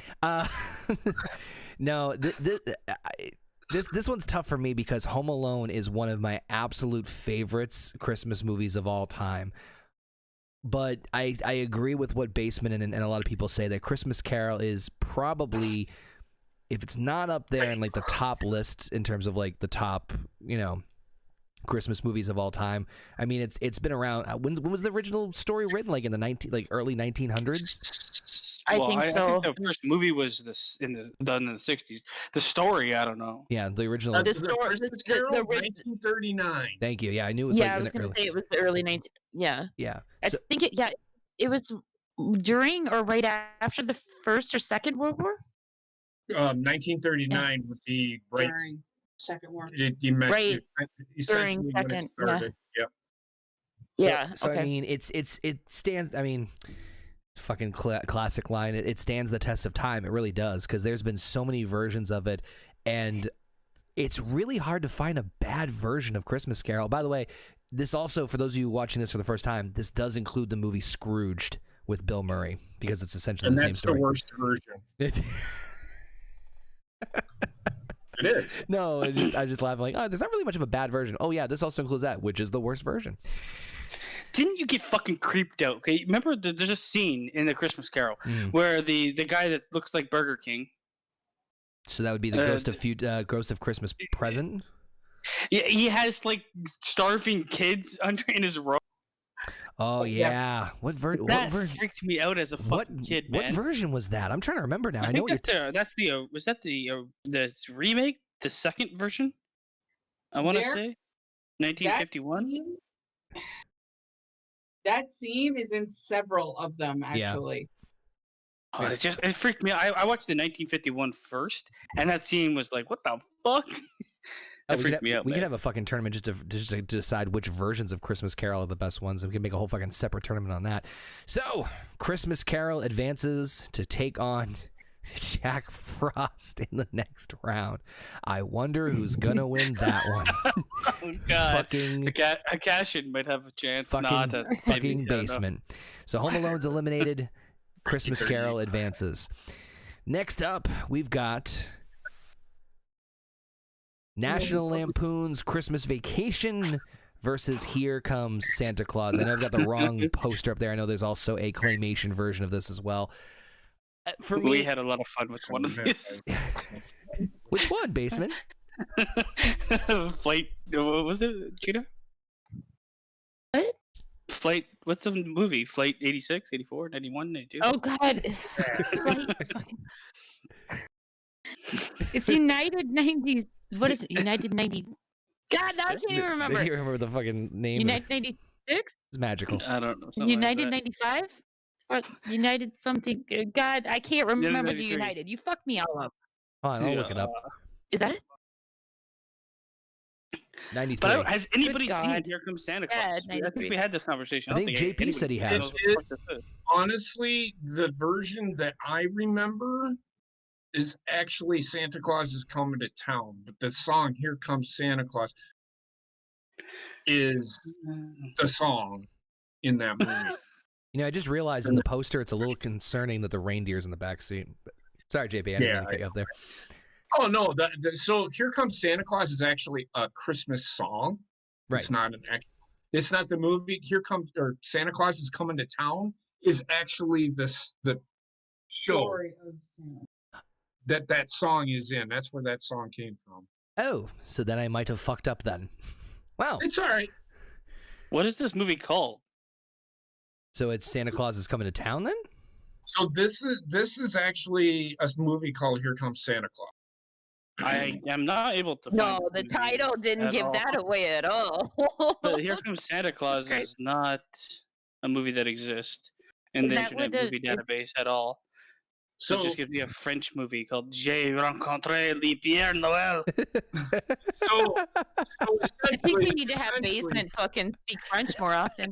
No, this one's tough for me because Home Alone is one of my absolute favorites Christmas movies of all time. But I agree with what Basement and a lot of people say that Christmas Carol is probably, if it's not up there in like the top list in terms of like the top, Christmas movies of all time. I mean, it's been around. When was the original story written? Like in the early 1900s. I think so. I think the first movie was done in the 60s. The story, I don't know. Yeah, the original. The story, Christmas Carol, 1939. Thank you. Yeah, I knew it was. Yeah, I was going to say it was the early 19. Yeah. Yeah. I think it was during or right after the First or Second World War. 1939 would be right. During Second War. Right. During Second. Yep. Yeah. So okay. I mean, it stands. I mean, fucking classic line. It stands the test of time. It really does, because there's been so many versions of it, and it's really hard to find a bad version of Christmas Carol. By the way, this also, for those of you watching this for the first time, this does include the movie Scrooged with Bill Murray, because it's essentially the same story. And that's the worst version. It is. No, I just laugh like, oh, there's not really much of a bad version. Oh yeah, this also includes that, which is the worst version. Didn't you get fucking creeped out? Okay, remember there's a scene in the Christmas Carol where the guy that looks like Burger King. So that would be the Ghost of Christmas Present. Yeah, he has like starving kids in his robe. Oh yeah, what version? That freaked me out as a fucking kid, man. What version was that? I'm trying to remember now. I know that's the remake, the second version. I want to say 1951. That scene is in several of them, actually. Oh, it freaked me out. I watched the 1951 first, and that scene was like, what the fuck? That freaked me out. We could have a fucking tournament just to decide which versions of Christmas Carol are the best ones, and we can make a whole fucking separate tournament on that. So, Christmas Carol advances to take on Jack Frost in the next round. I wonder who's gonna win that one. Oh God! A cash-in might have a chance. Fucking Basement. So Home Alone's eliminated. Christmas Carol advances. Next up, we've got National Lampoon's Christmas Vacation versus Here Comes Santa Claus. I know I've got the wrong poster up there. I know there's also a claymation version of this as well. For me, we had a lot of fun with one of these. Which one, Basement? Flight. What was it, Cheetah? What? Flight. What's the movie? Flight 86, 84, 91, 92? Oh God. It's United 90s. What is it? United 90. God, now I can't even remember. I can't remember the fucking name. United 96? It's magical. I don't know. United 95? United something. God, I can't remember the United. You fucked me all up. Hold on, I'll look it up. Is that it? 93. But has anybody seen Here Comes Santa Claus? Yeah, I think we had this conversation. I think JP said he has. Honestly, the version that I remember is actually Santa Claus is Coming to Town, but the song Here Comes Santa Claus is the song in that movie. You know, I just realized in the poster it's a little concerning that the reindeer's in the back seat. But, sorry, JP, I didn't mean to cut you up there. Oh no, so Here Comes Santa Claus is actually a Christmas song. Right. It's not it's not the movie. Santa Claus is Coming to Town is actually the show Story of Santa. that song is in. That's where that song came from. Oh, so then I might have fucked up then. Wow. It's all right. What is this movie called? So it's Santa Claus is Coming to Town then? So this is actually a movie called Here Comes Santa Claus. I am not able to. No, find the movie title didn't at give all. that away at all. But Here Comes Santa Claus Great. is not a movie that exists in Is the that Internet what Movie Database at all. So So it just gives me a French movie called J'ai rencontré le Père Noël. so I think we essentially- need to have Basement fucking speak French more often.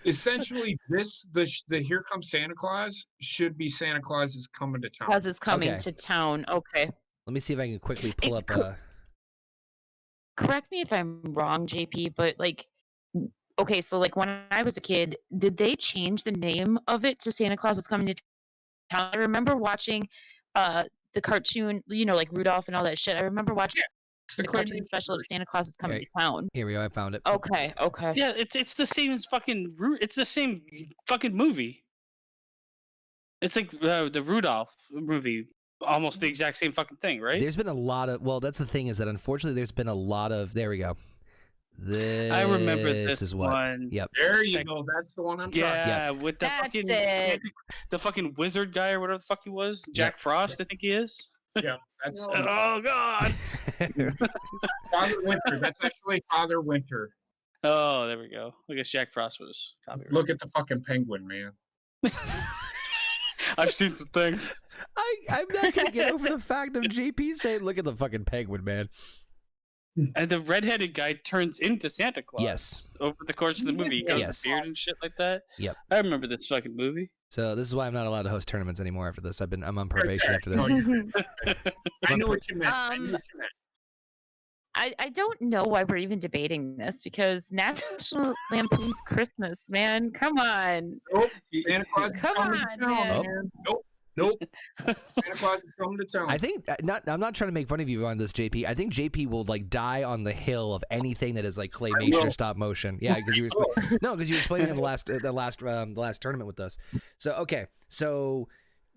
essentially the Here Comes Santa Claus should be Santa Claus is Coming to Town. Claus is coming Okay. to town. Okay. Let me see if I can quickly pull It up Correct me if I'm wrong, JP, but like, okay, so like when I was a kid, did they change the name of it to Santa Claus is coming to town? I remember watching the cartoon, like Rudolph and all that shit. I remember watching It's the cartoon claymation special of version. Santa Claus is coming Right. to town. here we go, I found it. Okay. Yeah, it's the same as fucking It's the same fucking movie. It's like the Rudolph movie, almost the exact same fucking thing, right? There's been a lot of that's the thing is that unfortunately there's been a lot of there we go. This I remember this is what. one. Yep. There you go. That's the one I'm talking about. Yeah, with the That's fucking it. the fucking wizard guy or whatever the fuck he was, Jack Frost, I think he is. That's Oh God! Father Winter. That's actually Father Winter. Oh, there we go. I guess Jack Frost was copyright. Look at the fucking penguin, man. I've seen some things. I'm not gonna get over the fact of JP saying, "Look at the fucking penguin, man." And the redheaded guy turns into Santa Claus. Yes. Over the course of the movie, he grows Yes. a beard and shit like that. Yep. I remember this fucking movie. So this is why I'm not allowed to host tournaments anymore after this. I'm on probation after No, this. I know what you meant. I knew what you meant. I don't know why we're even debating this because National Lampoon's Christmas, man. Come on. Nope. Santa Claus is Come coming on, to town, man. man. Nope. Santa Claus is coming to town. I think I'm not trying to make fun of you on this, JP. I think JP will like die on the hill of anything that is like claymation or will. stop motion. Yeah, because you were because you were explaining in the last tournament with us. So okay, so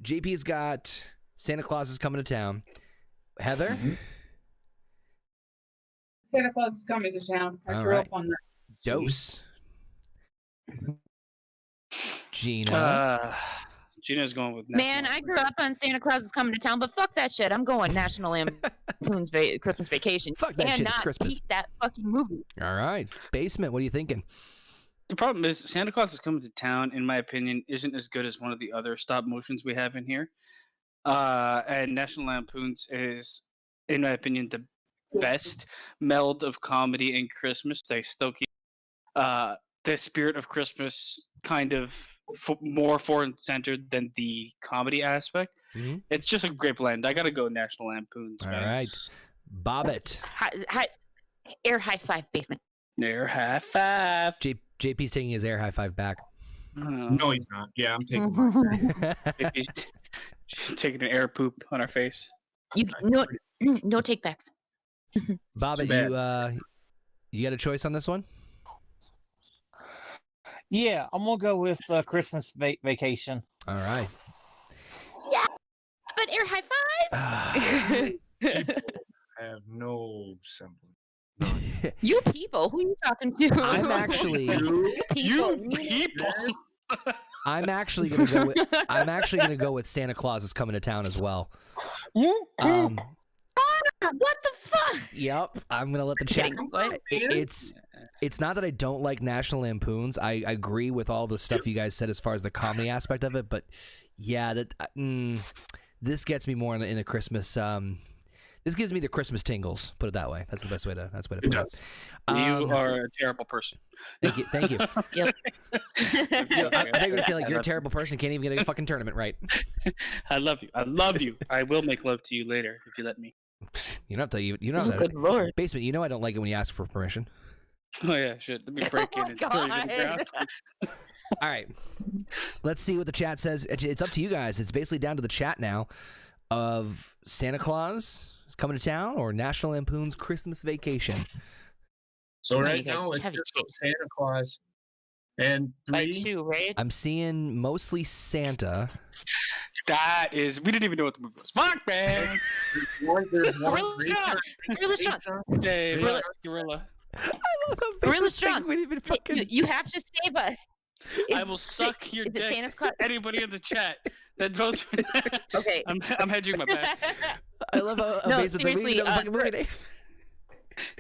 JP's got Santa Claus is coming to town. Heather, Santa Claus is coming to town. I All grew right. up on that. Dose, Gina. Gina's going with Man, I grew up on Santa Claus is coming to town, but fuck that shit. I'm going National Lampoon's Christmas Vacation. Fuck that shit, it's Cannot Christmas. beat that fucking movie. All right, Basement. What are you thinking? The problem is Santa Claus is coming to town, in my opinion, isn't as good as one of the other stop motions we have in here. And National Lampoon's is, in my opinion, the best meld of comedy and Christmas. They still keep the spirit of Christmas kind of more foreign centered than the comedy aspect. Mhm. It's just a great blend. I gotta go National Lampoon's. All man. right. It's Bobbit. Air high five, Basement. Air high five. JP's taking his air high five back. No, he's not. Yeah, I'm taking mine. She's taking an air poop on our face. No take backs. Bobbit, Too you got a choice on this one? Yeah, I'm gonna go with Christmas Vacation. All right. But air high five. I have no semblance. You people, who are you talking to? I'm actually You people. people. I'm actually gonna go with Santa Claus is coming to town as well. What the fuck? Yep. I'm gonna let the chat. Kidding. What? It's not that I don't like National Lampoons. I agree with all the stuff you guys said as far as the comedy aspect of it, but yeah, this gets me more in the Christmas. This gives me the Christmas tingles. Put it that way. That's the best way to. That's the way to put it. You are a terrible person. Thank you. Thank you. Yep. I think you're gonna say like you're a terrible person. Can't even get a fucking tournament right. I love you. I love you. I will make love to you later if you let me. You don't have to. You know Oh, that. good lord. Basement. You know I don't like it when you ask for permission. Oh yeah, shit. Let me break Oh in my and throw you to the ground. God. All right. Let's see what the chat says. It's up to you guys. It's basically down to the chat now. of Santa Claus is coming to town or National Lampoon's Christmas Vacation? So Oh, right you guys now it's heavy just chase. Santa Claus. And By 3, 2, right? I'm seeing mostly Santa. That is, we didn't even know what the movie was. Fuck, man. there's one Gorilla strong. Gorilla strong. Hey, Gorilla- relax, Gorilla. I love how Gorilla Basement's strong. thinking we didn't even Hey, fucking... you have to save us. I will suck your is it dick. Santa's Claus? Anybody in the chat that votes for that. Okay. I'm hedging my bets. I love how No, Basement's like, we didn't even know the fucking movie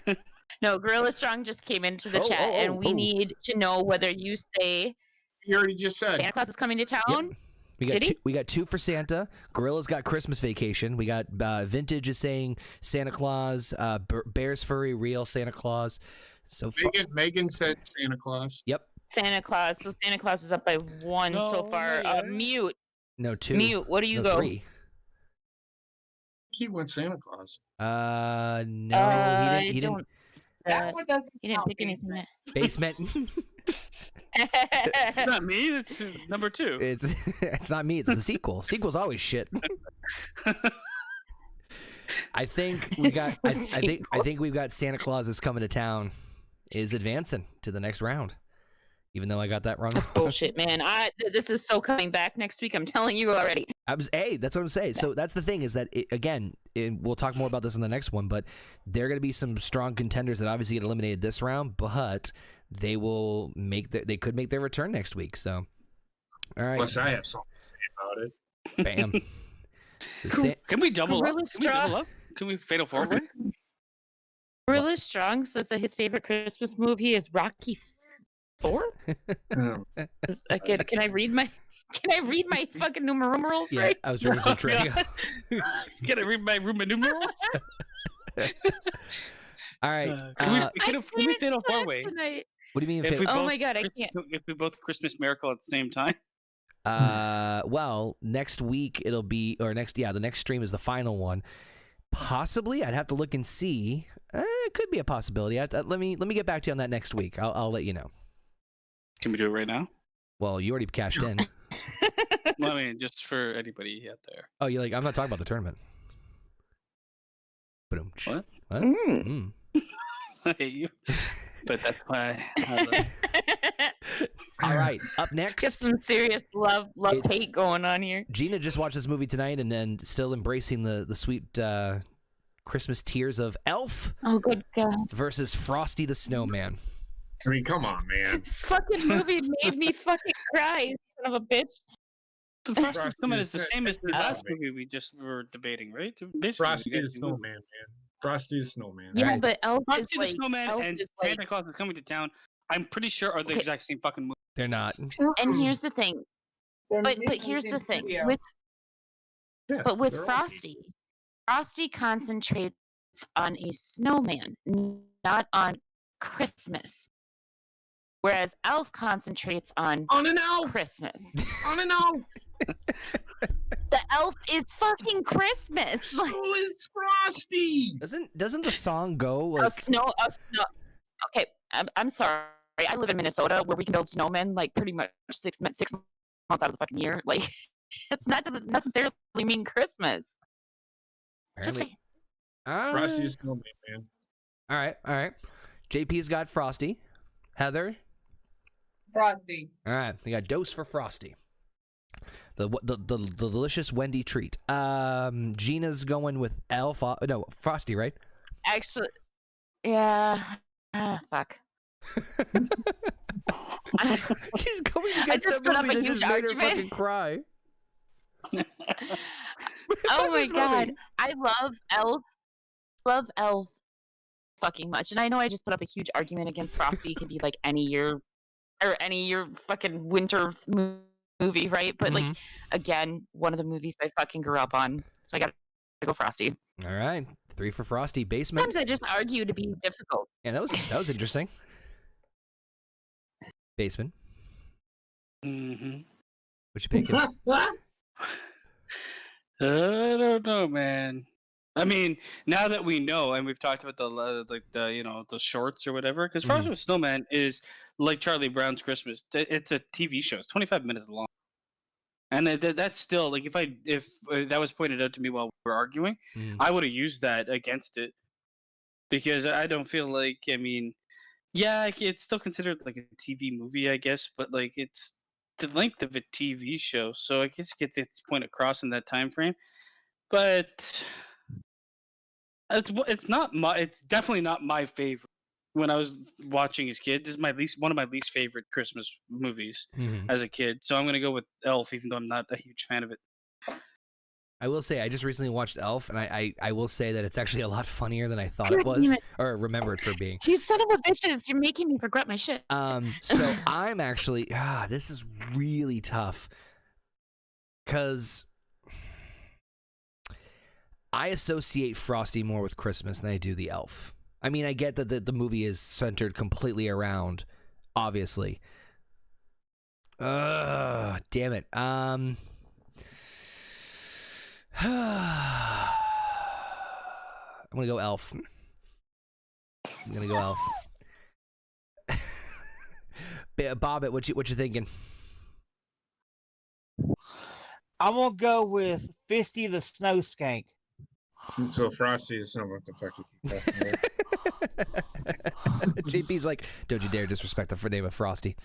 name. No, Gorilla Strong just came into the Oh, chat, and we oh. need to know whether you say You already just said. Santa Claus is coming to town. Did he? We got 2 for Santa. Gorilla's got Christmas Vacation. We got Vintage is saying Santa Claus. Bears Furry real Santa Claus. So far, Megan said Santa Claus. yep. Santa Claus. So Santa Claus is up by 1 so No, far. yeah. Mute. No 2. Mute. What do you no, go? 3. He went Santa Claus. No, he didn't. don't. That one doesn't He didn't count, pick anything. Basement. It's not me. It's number 2. It's not me. It's the sequel. Sequel's always shit. I think we got. I think we've got Santa Claus is coming to town. Is advancing to the next round. Even though I got that wrong. That's bullshit, man. This is so coming back next week. I'm telling you already. That's what I'm saying. So that's the thing is that we'll talk more about this in the next one, but there are going to be some strong contenders that obviously get eliminated this round, but they will they could make their return next week. So, all right. Plus, I have something to say about it. Bam. So Can we double Gorilla up? Can we double Straw. up? Can we fatal forward? Gorilla Strong says that his favorite Christmas movie is Rocky 4. Oh. Can I read my fucking numerals yeah, right? I was ready for Drago. Can I read my Roman numerals? All right. Can we fatal talk four-way? tonight. What do you mean? If we Oh both my god, I can't. If we both Christmas Miracle at the same time. Well, next week it'll be, or the next stream is the final one. Possibly, I'd have to look and see. It could be a possibility. Let me get back to you on that next week. I'll let you know. Can we do it right now? Well, you already cashed in. Well, I mean, just for anybody out there. Oh, you're like, I'm not talking about the tournament. What? What? Mm. I hate you. But that's why. All right, up Get next, some serious love It's- hate going on here. Gina just watched this movie tonight and then still embracing the sweet Christmas tears of Elf Oh good god. versus Frosty the Snowman. I mean, come on, man. This fucking movie made me fucking cry, son of a bitch. The Frosty Frosty Snowman the is the Snowman. same as the Frosty. last movie we just were debating, right? Basically, Frosty we got the two Snowman, movies. man. Frosty the Snowman. Yeah, Alright. but Elf is Frosty the like, Snowman Elf and is Santa like, Claus is coming to town. I'm pretty sure are the Okay. exact same fucking movie. They're not. and here's the thing. But here's the thing with Yeah, but with they're all Frosty, Frosty concentrates on a snowman, not on Christmas. Whereas Elf concentrates on on an elf. Christmas. On an elf. The elf is fucking Christmas. Like, So is Frosty. Doesn't the song go a like? snow. Okay, I'm sorry. I live in Minnesota where we can build snowmen like pretty much 6 months out of the fucking year. Like, it's not doesn't necessarily mean Christmas. Just Apparently- saying. Frosty the Snowman, man. All right. JP's got Frosty. Heather. Frosty. All right, we got dose for Frosty. The delicious Wendy treat. Gina's going with Elf. No, Frosty, right? Actually, yeah. Fuck. She's going I against just that put up movie a that just huge made her argument. fucking cry. Oh my This god, movie. I love Elf fucking much, and I know I just put up a huge argument against Frosty. It can be like any year fucking winter movie, right? But like again, one of the movies I fucking grew up on, so I gotta go Frosty. All right, 3 for Frosty. Basement. Sometimes I just argue to be difficult. Yeah, that was interesting. Basement. Mm-hmm. What you picking? I don't know, man. I mean, now that we know, and we've talked about the shorts or whatever, because Frosty the Snowman is like Charlie Brown's Christmas. It's a TV show. It's 25 minutes long. And that's still like if that was pointed out to me while we were arguing, Mhm. I would have used that against it because I don't feel like I mean, yeah, it's still considered like a TV movie, I guess, but like it's the length of a TV show, so I guess it gets its point across in that time frame. But it's definitely not my favorite. When I was watching as a kid, this is one of my least favorite Christmas movies Mhm. as a kid. So I'm gonna go with Elf, even though I'm not a huge fan of it. I will say I just recently watched Elf, and I will say that it's actually a lot funnier than I thought God it was, damn it. or remembered for being. You son of a bitches, you're making me regret my shit. So I'm actually this is really tough because I associate Frosty more with Christmas than I do the Elf. I mean, I get that the movie is centered completely around, obviously. Damn it. I'm gonna go Elf. Bobbit, what you thinking? I'm gonna go with Fisty the Snow Skank. So Frosty is not what the fuck you keep talking about. JP's like, don't you dare disrespect the name of Frosty.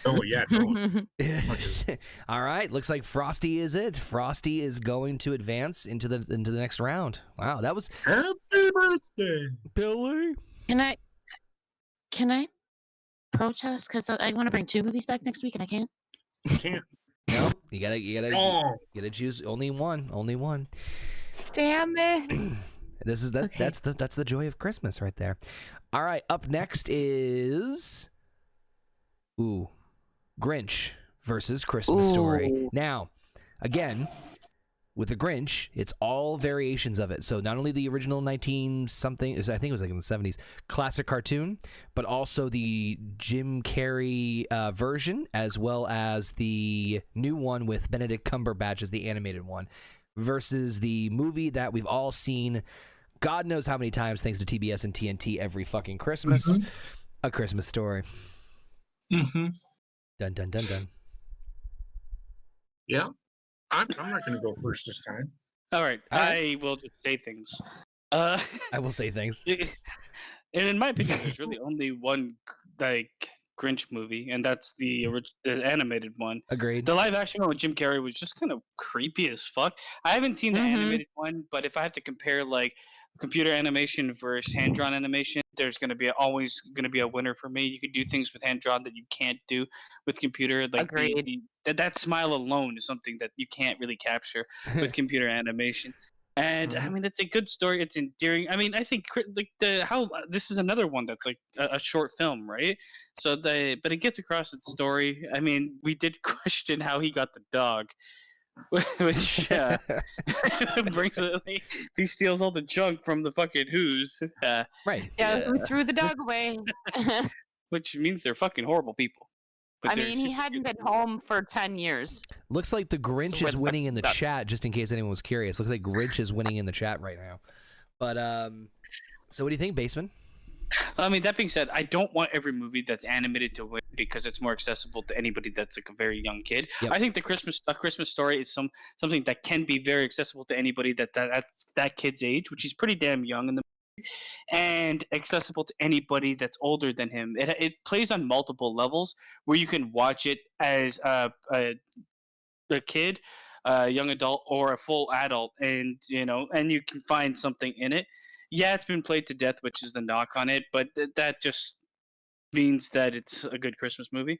Oh yeah, no. All right, looks like Frosty is it. Frosty is going to advance into the next round. Wow, that was Happy birthday, Billy. Can I protest? Because I want to bring 2 movies back next week and I can't. You can't. No, you Oh, gotta choose only one. Damn it. This is Okay. that's the joy of Christmas right there. All right, up next is Grinch versus Christmas Story. Ooh. Now, again, with the Grinch, it's all variations of it. So not only the original 19-something, I think it was like in the 70s, classic cartoon, but also the Jim Carrey version, as well as the new one with Benedict Cumberbatch as the animated one, versus the movie that we've all seen God knows how many times thanks to TBS and TNT every fucking Christmas, A Christmas Story. mm-hmm. Dun, dun, dun, dun. Yeah. I'm not going to go first this time. All right, All right. I will just say things. I will say things. And in my opinion, there's really only one like Grinch movie, and that's the animated one. Agreed. The live action one with Jim Carrey was just kind of creepy as fuck. I haven't seen the animated one, but if I had to compare like computer animation versus hand drawn animation, there's always gonna be a winner for me. You could do things with hand drawn that you can't do with computer. Like Agreed. that smile alone is something that you can't really capture with computer animation. And I mean, it's a good story. It's endearing. I mean, I think like this is another one that's like a short film, right? So but it gets across its story. I mean, we did question how he got the dog, which brings like, he steals all the junk from the fucking Who's, Right. Yeah, who threw the dog away? which means they're fucking horrible people. But I mean, he hadn't been home for 10 years. Looks like the Grinch So is when- winning in the chat, just in case anyone was curious. Looks like Grinch is winning in the chat right now. But, so what do you think, Baseman? I mean, that being said, I don't want every movie that's animated to win because it's more accessible to anybody that's like a very young kid. Yep. I think a Christmas Story is something that can be very accessible to anybody that's that kid's age, which is pretty damn young in the movie, and accessible to anybody that's older than him. It plays on multiple levels where you can watch it as a kid, a young adult, or a full adult, and and you can find something in it. Yeah, it's been played to death, which is the knock on it, but that just means that it's a good Christmas movie,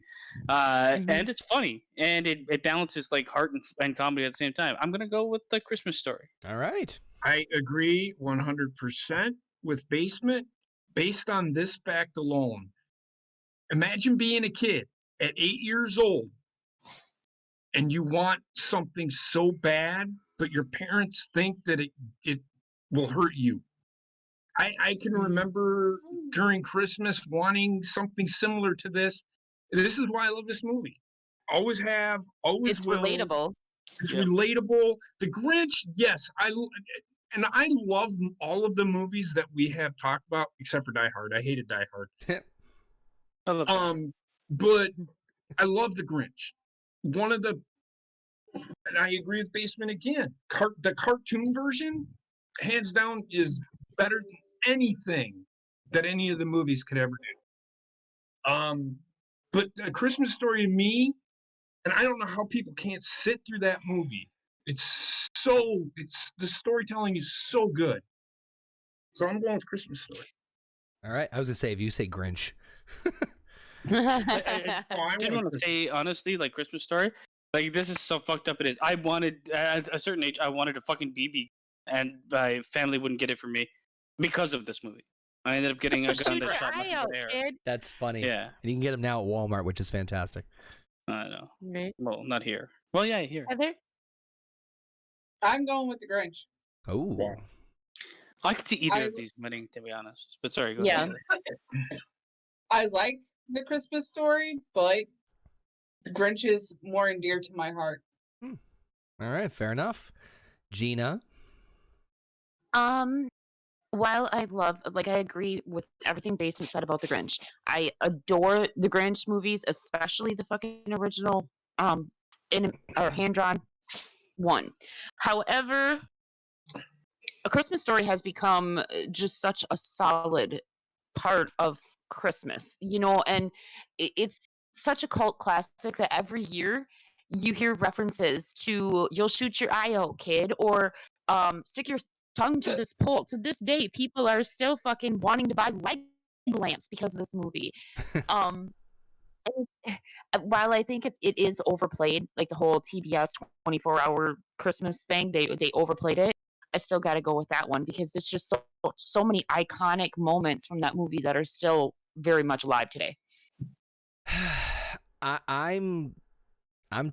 and it's funny, and it balances like heart and comedy at the same time. I'm gonna go with the Christmas Story. All right. I agree 100% with Basement based on this fact alone. Imagine being a kid at 8 years old and you want something so bad, but your parents think that it will hurt you. I can remember during Christmas wanting something similar to this. This is why I love this movie. Always have, always It's will. relatable. It's Yeah. relatable. The Grinch, yes, I love all of the movies that we have talked about, except for Die Hard. I hated Die Hard. I love that. But I love the Grinch. One of the And I agree with Basement again. The cartoon version, hands down, is better than anything that any of the movies could ever do. But A Christmas Story to me, and I don't know how people can't sit through that movie. The storytelling is so good. So I'm going with Christmas Story. All right. I was gonna say, if you say Grinch. I didn't want to say honestly, like Christmas Story. Like this is so fucked up. It is. I wanted at a certain age, I wanted a fucking BB, and my family wouldn't get it for me because of this movie. I ended up getting a gun Shoot that your shot eye nothing out, but air. kid. That's funny. Yeah, And you can get them now at Walmart, which is fantastic. I know. Right. Well, not here. Well, yeah, here. Heather? I'm going with the Grinch. Oh. Yeah. I could see either I- of these winning, to be honest. But sorry, go Yeah. ahead. I like the Christmas Story, but the Grinch is more endeared to my heart. All right. Fair enough. Gina. While I agree with everything Basement said about the Grinch. I adore the Grinch movies, especially the fucking original, hand-drawn one. However, A Christmas Story has become just such a solid part of Christmas, and it's such a cult classic that every year you hear references to "You'll shoot your eye out, kid," or "Stick your tongue to this pole." To this day, people are still fucking wanting to buy leg lamps because of this movie. And while I think it is overplayed, like the whole TBS 24-hour Christmas thing, they overplayed it. I still got to go with that one because there's just so many iconic moments from that movie that are still very much alive today. I'm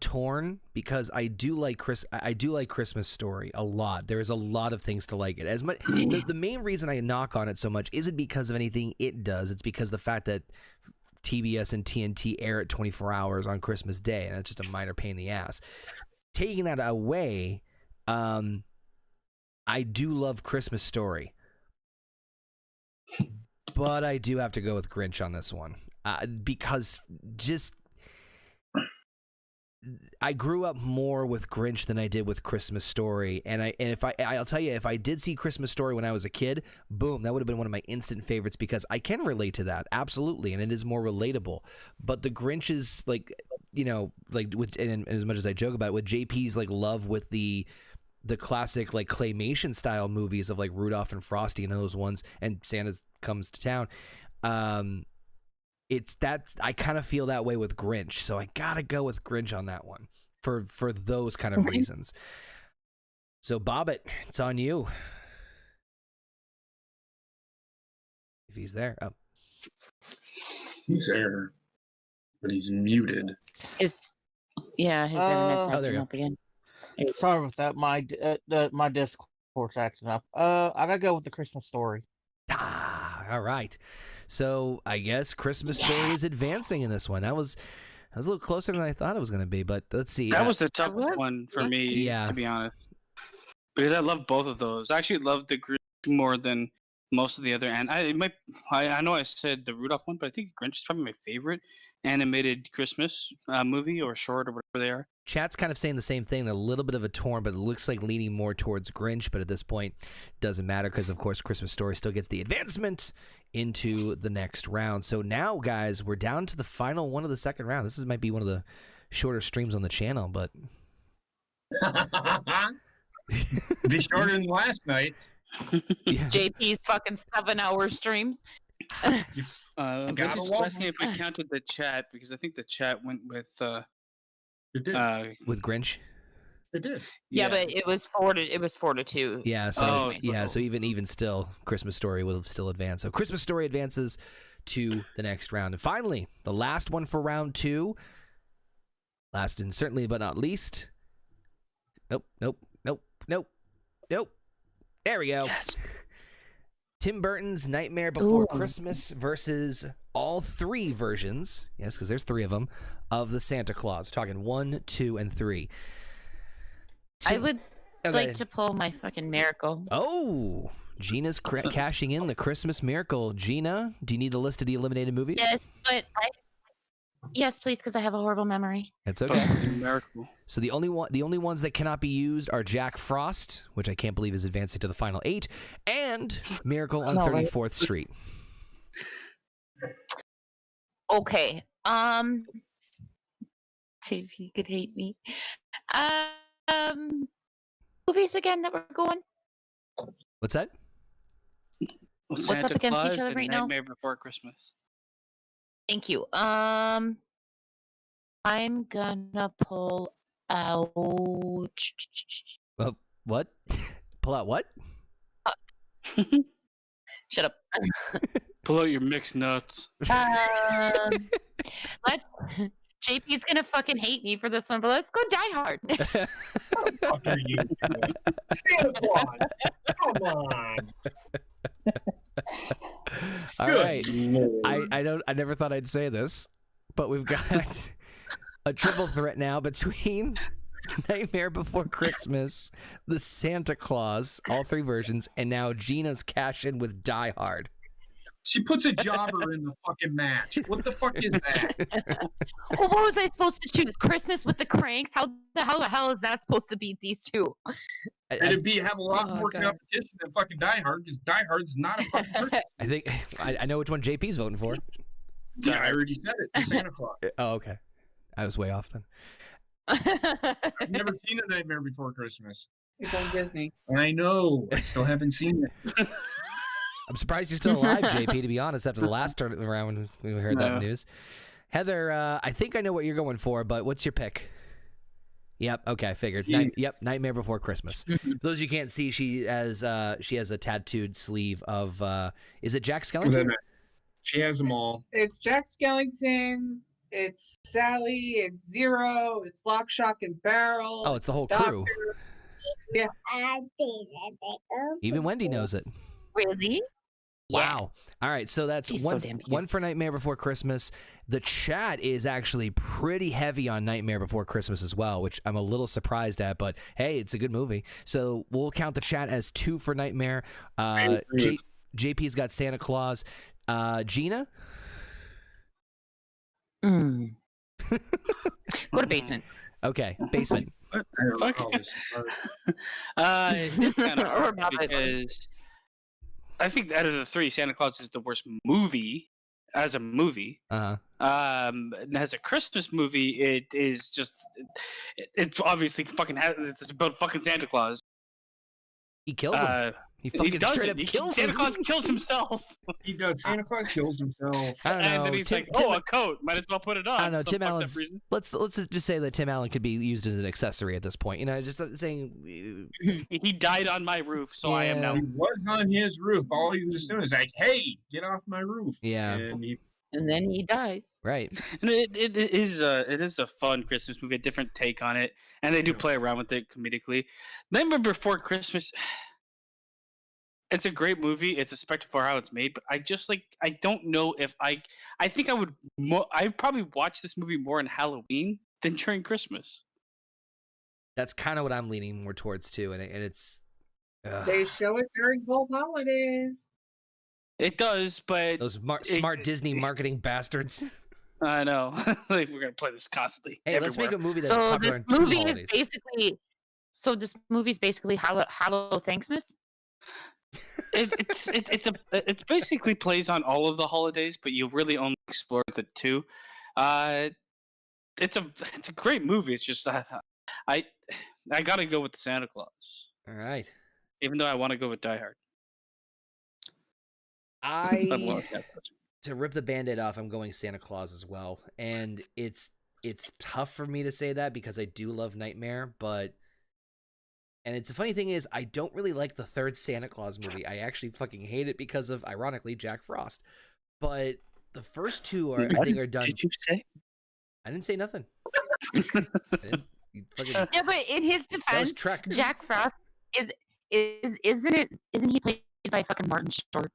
torn because I do like Christmas Story a lot. There's a lot of things to like it. As much the main reason I knock on it so much isn't because of anything it does. It's because the fact that TBS and TNT air it 24 hours on Christmas Day, and it's just a minor pain in the ass. Taking that away, I do love Christmas Story, but I do have to go with Grinch on this one because just I grew up more with Grinch than I did with Christmas Story, and I'll tell you, if I did see Christmas Story when I was a kid, boom, that would have been one of my instant favorites because I can relate to that absolutely, and it is more relatable. But the Grinch is and as much as I joke about it, with JP's love with the classic claymation style movies of Rudolph and Frosty and those ones, and Santa Comes to Town. It's that I kind of feel that way with Grinch, so I gotta go with Grinch on that one for those kind of reasons. So Bobbit, it's on you. If he's there, He's there, but he's muted. His internet's there acting you up again. Sorry about that. My Discord's acting up. I gotta go with the Christmas Story. All right. So I guess Christmas Story is advancing in this one. That was a little closer than I thought it was going to be, but let's see. That was the toughest one for me, Yeah. to be honest. Because I love both of those. I actually love the Grinch more than most of the other. And I know I said the Rudolph one, but I think Grinch is probably my favorite animated Christmas movie or short or whatever they are. Chat's kind of saying the same thing. They're a little bit of a torn, but it looks like leaning more towards Grinch. But at this point, doesn't matter because, of course, Christmas Story still gets the advancement into the next round. So now, guys, we're down to the final one of the second round. This might be one of the shorter streams on the channel, but Be shorter than last night's. yeah. JP's fucking 7-hour streams. I'm gotta just love asking if we counted the chat because I think the chat went with It did. With Grinch. It did. Yeah, but it was 4-2. Yeah, so Oh, so even still, Christmas Story will still advance. So Christmas Story advances to the next round. And finally, the last one for round two. Last and certainly but not least. Nope. There we go. Yes. Tim Burton's Nightmare Before Christmas versus all three versions, yes, because there's three of them, of the Santa Claus. We're talking 1, 2, and 3. I would Okay. like to pull my fucking miracle. Oh, Gina's cashing in the Christmas Miracle. Gina, do you need a list of the eliminated movies? Yes, but Yes, please, because I have a horrible memory. It's okay. Miracle. So the only ones that cannot be used are Jack Frost, which I can't believe is advancing to the final 8, and Miracle on No, right? 34th Street. Okay. See if you could hate me. Movies again that we're going. What's that? Santa up against each Claus other and right now? Nightmare Before Christmas. Thank you. I'm gonna pull out. Well, what? Pull out what? Shut up. Pull out your mixed nuts. Let's. JP's gonna fucking hate me for this one, but let's go Die Hard. Fuck are you doing? Santa Claus. Come on. All Good right. Lord. I never thought I'd say this, but we've got a triple threat now between Nightmare Before Christmas, the Santa Claus, all 3 versions, and now Gina's cash in with Die Hard. She puts a jobber in the fucking match. What the fuck is that? Well, what was I supposed to choose? Christmas with the Cranks? How the hell is that supposed to beat these two? It'd have a lot Oh, more God. competition than fucking Die Hard, because Die Hard's not a fucking person. I think I know which one JP's voting for. Yeah, I already said it. The Santa Claus. Oh, okay. I was way off then. I've never seen A Nightmare Before Christmas. It's on Disney. I know. I still haven't seen it. I'm surprised you're still alive, JP, to be honest, after the last tournament round when we heard that news. Heather, I think I know what you're going for, but what's your pick? Yep, okay, I figured. Nightmare Before Christmas. For those you can't see, she has a tattooed sleeve of is it Jack Skellington? She has them all. It's Jack Skellington. It's Sally. It's Zero. It's Lock, Shock, and Barrel. Oh, it's the whole Doctor. crew. Yeah. Even Wendy knows it. Really? Wow. All right, so that's She's so damn cute. one for Nightmare Before Christmas. The chat is actually pretty heavy on Nightmare Before Christmas as well, which I'm a little surprised at, but hey, it's a good movie. So we'll count the chat as 2 for Nightmare. JP's got Santa Claus. Gina? Go to basement. Okay, basement. Fuck. It's kind of Or hard Bob Iger. because I think out of the 3, Santa Claus is the worst movie as a movie. Uh-huh. And as a Christmas movie, it is just it's obviously it's about fucking Santa Claus. He kills him. He fucking straight up kills Santa him. Claus kills himself. He does. Santa Claus kills himself. I don't know. And then he's Tim- like, Tim- "Oh, a coat. Might as well put it on." I don't know. for some Tim fucked up Allen's. reason. Let's just say that Tim Allen could be used as an accessory at this point. You know, just saying. He died on my roof, so I am Yeah. now. He was on his roof. All he was doing is like, "Hey, get off my roof!" Yeah. And he, And then he dies. Right. And it is a fun Christmas movie, a different take on it, and they do play around with it comedically. Nightmare Before Christmas. It's a great movie. It's a spectacle for how it's made, but I don't know if I think I'd probably watch this movie more in Halloween than during Christmas. That's kind of what I'm leaning more towards too, and it's. They show it during both holidays. It does, but Those smart Disney marketing bastards. I know. Like we're gonna play this constantly. Hey, let's make a movie that's So popular this in 2 movie is holidays. basically. So this movie's basically Hallow Thanksmas. It's basically plays on all of the holidays, but you really only explore the 2. It's a great movie. It's just I gotta go with the Santa Claus, All right. even though I want to go with Die Hard. I love that. To rip the Band-Aid off, I'm going Santa Claus as well, and it's tough for me to say that because I do love Nightmare, but. And it's the funny thing is, I don't really like the 3rd Santa Claus movie. I actually fucking hate it because of, ironically, Jack Frost. But the first 2 are, I think, are done. Did you say? I didn't say nothing. You fucking- Yeah, but in his that was defense, Trek. Jack Frost isn't he played by fucking Martin Short?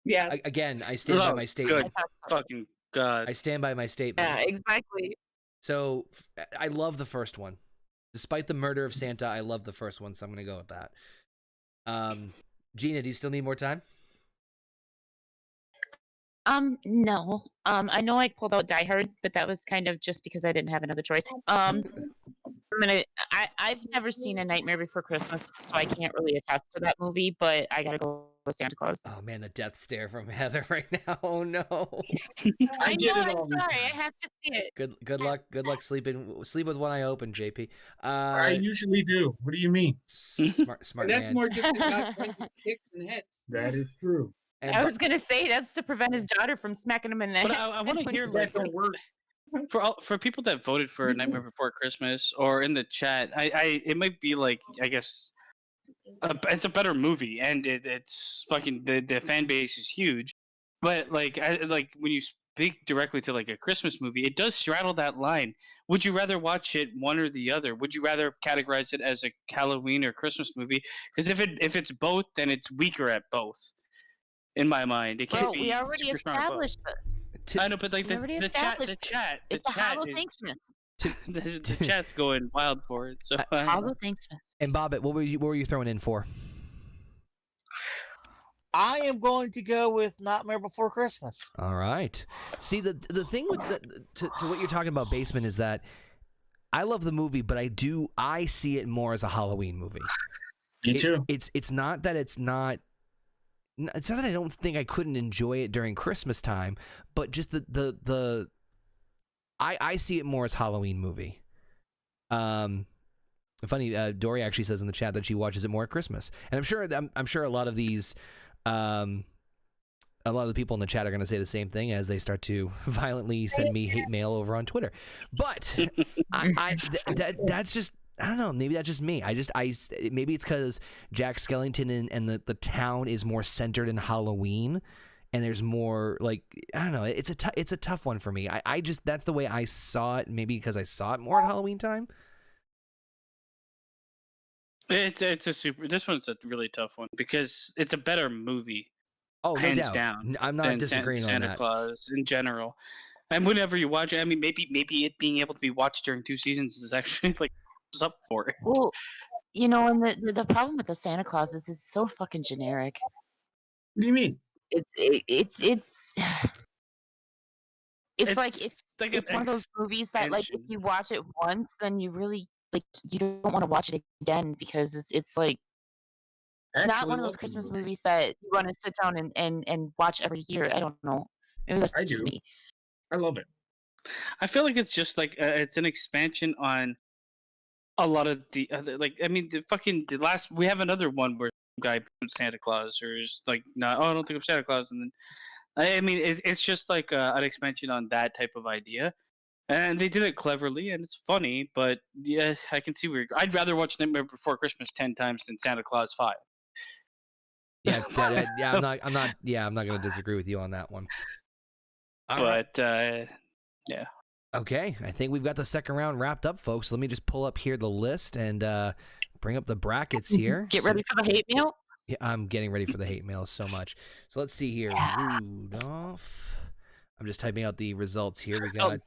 Yes. Again, I stand by my statement. Good fucking God. I stand by my statement. Yeah, exactly. So I love the first one. Despite the murder of Santa, I love the first one, so I'm going to go with that. Gina, do you still need more time? No. I know I pulled out Die Hard, but that was kind of just because I didn't have another choice. I've never seen A Nightmare Before Christmas, so I can't really attest to that movie, but I gotta go with Santa Claus. Oh man, the death stare from Heather right now. Oh no. I get know, it I'm all the sorry, time. I have to see it. Good luck sleeping. Sleep with one eye open, JP. I usually do. What do you mean? Smart And that's man. more just about when he kicks and hits. That is true. And I was gonna say that's to prevent his daughter from smacking him in the But head. I want to when hear he's like That don't work. for people that voted for Nightmare Before Christmas or in the chat. It might be like I guess it's a better movie and it's fucking the fan base is huge. But like like when you speak directly to like a Christmas movie, it does straddle that line. Would you rather watch it one or the other? Would you rather categorize it as a Halloween or Christmas movie? Because if it's both, then it's weaker at both. In my mind, it can't Well, be we already super strong at both. established this. I know, but like We already the chat established the It's a chat Hollow is, Thanksmas. the chat's going wild for it. So I don't Hollow know. Thanksmas. And Bobbit, what were you throwing in for? I am going to go with Nightmare Before Christmas. All right. See, the thing with to what you're talking about, Basement, is that I love the movie, but I see it more as a Halloween movie. Me too. It's not that it's not that I don't think I couldn't enjoy it during Christmas time, but just I see it more as Halloween movie. Funny, Dory actually says in the chat that she watches it more at Christmas, and I'm sure a lot of these. A lot of the people in the chat are going to say the same thing as they start to violently send me hate mail over on Twitter. But that's just, I don't know. Maybe that's just me. Maybe it's because Jack Skellington and the town is more centered in Halloween, and there's more like, I don't know. It's a tough one for me. I just, that's the way I saw it. Maybe because I saw it more at Halloween time. This one's a really tough one because it's a better movie. Oh, no hands doubt. down. I'm not disagreeing Santa on that. Claus in general. And whenever you watch it, I mean, maybe it being able to be watched during 2 seasons is actually like up for it. Well, you know, and the problem with the Santa Claus is it's so fucking generic. What do you mean? It's like It's it's one of those movies that like if expansion. you watch it once, then you really like you don't want to watch it again because it's like not Actually, one of those love the Christmas movie. movies that you want to sit down and watch every year. I don't know. Maybe that's I just do. me. I love it. I feel like it's just like it's an expansion on a lot of the other, like, I mean, the last, we have another one where some guy puts Santa Claus or is like, no, I don't think I'm Santa Claus, and then I mean, it's just like an expansion on that type of idea, and they did it cleverly, and it's funny. But yeah, I can see where I'd rather watch Nightmare Before Christmas 10 times than Santa Claus 5. Yeah, I'm not going to disagree with you on that one. All right. But yeah. Okay, I think we've got the second round wrapped up, folks. Let me just pull up here the list and bring up the brackets here. Get ready for the hate mail. Yeah, I'm getting ready for the hate mail so much. So let's see here. Rudolph. I'm just typing out the results here. We got.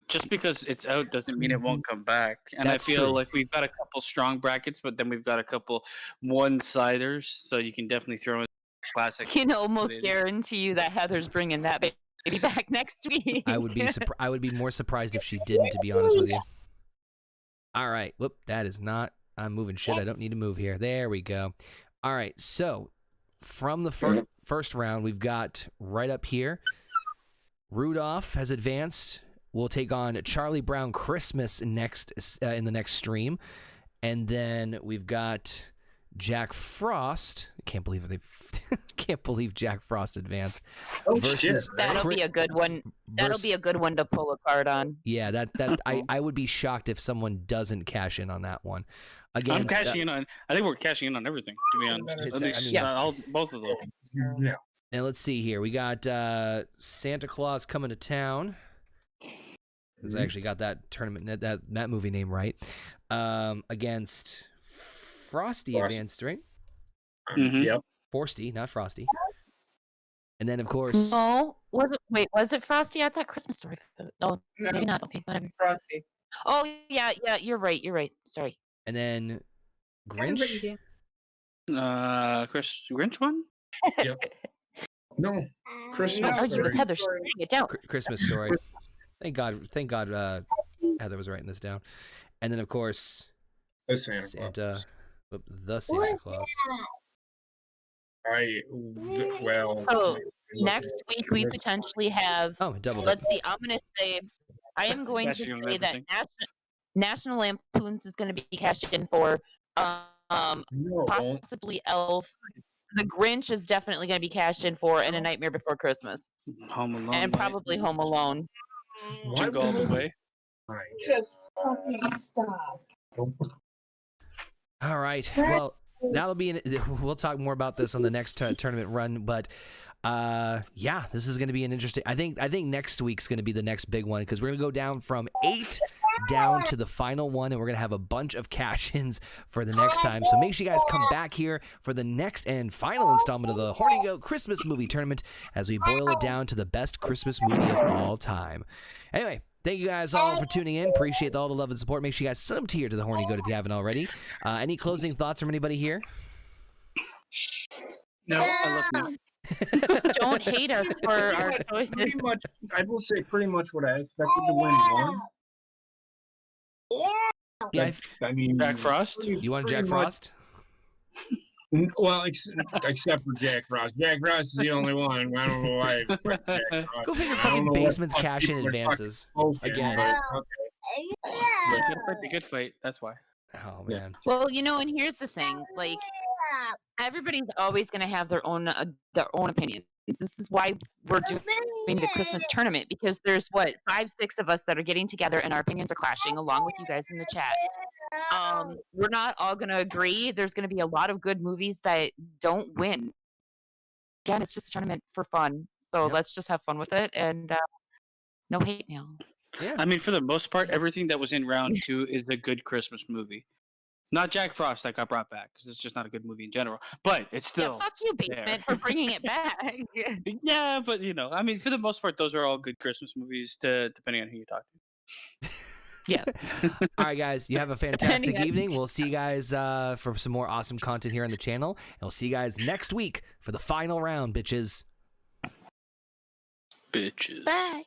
Just because it's out doesn't mean it won't come back. And That's I feel true. like we've got a couple strong brackets, but then we've got a couple one-siders, so you can definitely throw in classic. I can almost guarantee you that Heather's bringing that baby back next week. I would be more surprised if she didn't, to be honest with you. All right. Whoop, that is not. I'm moving shit. I don't need to move here. There we go. All right. So from the first round, we've got right up here. Rudolph has advanced. We'll take on Charlie Brown Christmas next in the next stream, and then we've got Jack Frost. Can't believe Jack Frost advanced. Oh versus shit! That'll be a good one. That'll be a good one to pull a card on. Yeah, that I would be shocked if someone doesn't cash in on that one. I'm cashing in on. I think we're cashing in on everything, to be honest. At least both of them. Yeah. And let's see here. We got Santa Claus Coming to Town. Because I actually got that tournament that movie name right. Against Frosty advanced, right? Mm-hmm. Yep. Forsty, not Frosty. And then of course. No, was it Frosty? I thought Christmas Story. No, maybe not. Okay, whatever. Frosty. Oh yeah, you're right. Sorry. And then Grinch. Grinch one? Yep. No, Christmas Argue with Story. Heather. She's writing it down. Christmas Story. Thank God. Heather was writing this down, and then of course The Santa Claus. the Santa Claus. Well. So next week we potentially have. Oh, double. Let's see. I'm gonna say. I am going Best to year of say that everything. National Lampoons is going to be cashed in for. No, it won't. Possibly Elf. The Grinch is definitely going to be cashed in for, and A Nightmare Before Christmas, Home Alone. and probably Home Alone. Jingle all the way. Just fucking stop. All right. Well, that'll be. We'll talk more about this on the next tournament run, but yeah, this is going to be an interesting. I think next week's going to be the next big one because we're going to go down from 8 down to the final one, and we're going to have a bunch of cash-ins for the next time. So make sure you guys come back here for the next and final installment of the Horny Goat Christmas Movie Tournament as we boil it down to the best Christmas movie of all time. Anyway. Thank you guys all for tuning in. Appreciate all the love and support. Make sure you guys sub tier to the Horny Goat if you haven't already. Any closing thoughts from anybody here? No, I love you. Don't hate us for our choices. Pretty much, I will say pretty much what I expected to win one. Yeah, I mean, Jack Frost? you want Jack pretty much- Frost? Well, except for Jack Frost. Jack Frost is the only one. I don't know why. I expect Jack Frost. Go figure I don't fucking know what basements fuck cash in people are advances. fucking Again. but, okay. Good fight. That's why. Oh, Yeah. man. Well, and here's the thing: like, everybody's always going to have their own opinions. This is why we're doing the Christmas tournament, because there's 5, 6 of us that are getting together, and our opinions are clashing, along with you guys in the chat. We're not all going to agree. There's going to be a lot of good movies that don't win. Again, it's just a tournament for fun, so Yep. let's just have fun with it, and no hate mail. Yeah. I mean, for the most part, everything that was in round 2 is a good Christmas movie. Not Jack Frost that got brought back because it's just not a good movie in general. But it's still. Yeah, fuck you, Basement, for bringing it back. Yeah, but I mean, for the most part, those are all good Christmas movies, depending on who you talk to. Yeah. All right, guys. You have a fantastic Depending on- evening. We'll see you guys for some more awesome content here on the channel. And we'll see you guys next week for the final round, bitches. Bitches. Bye.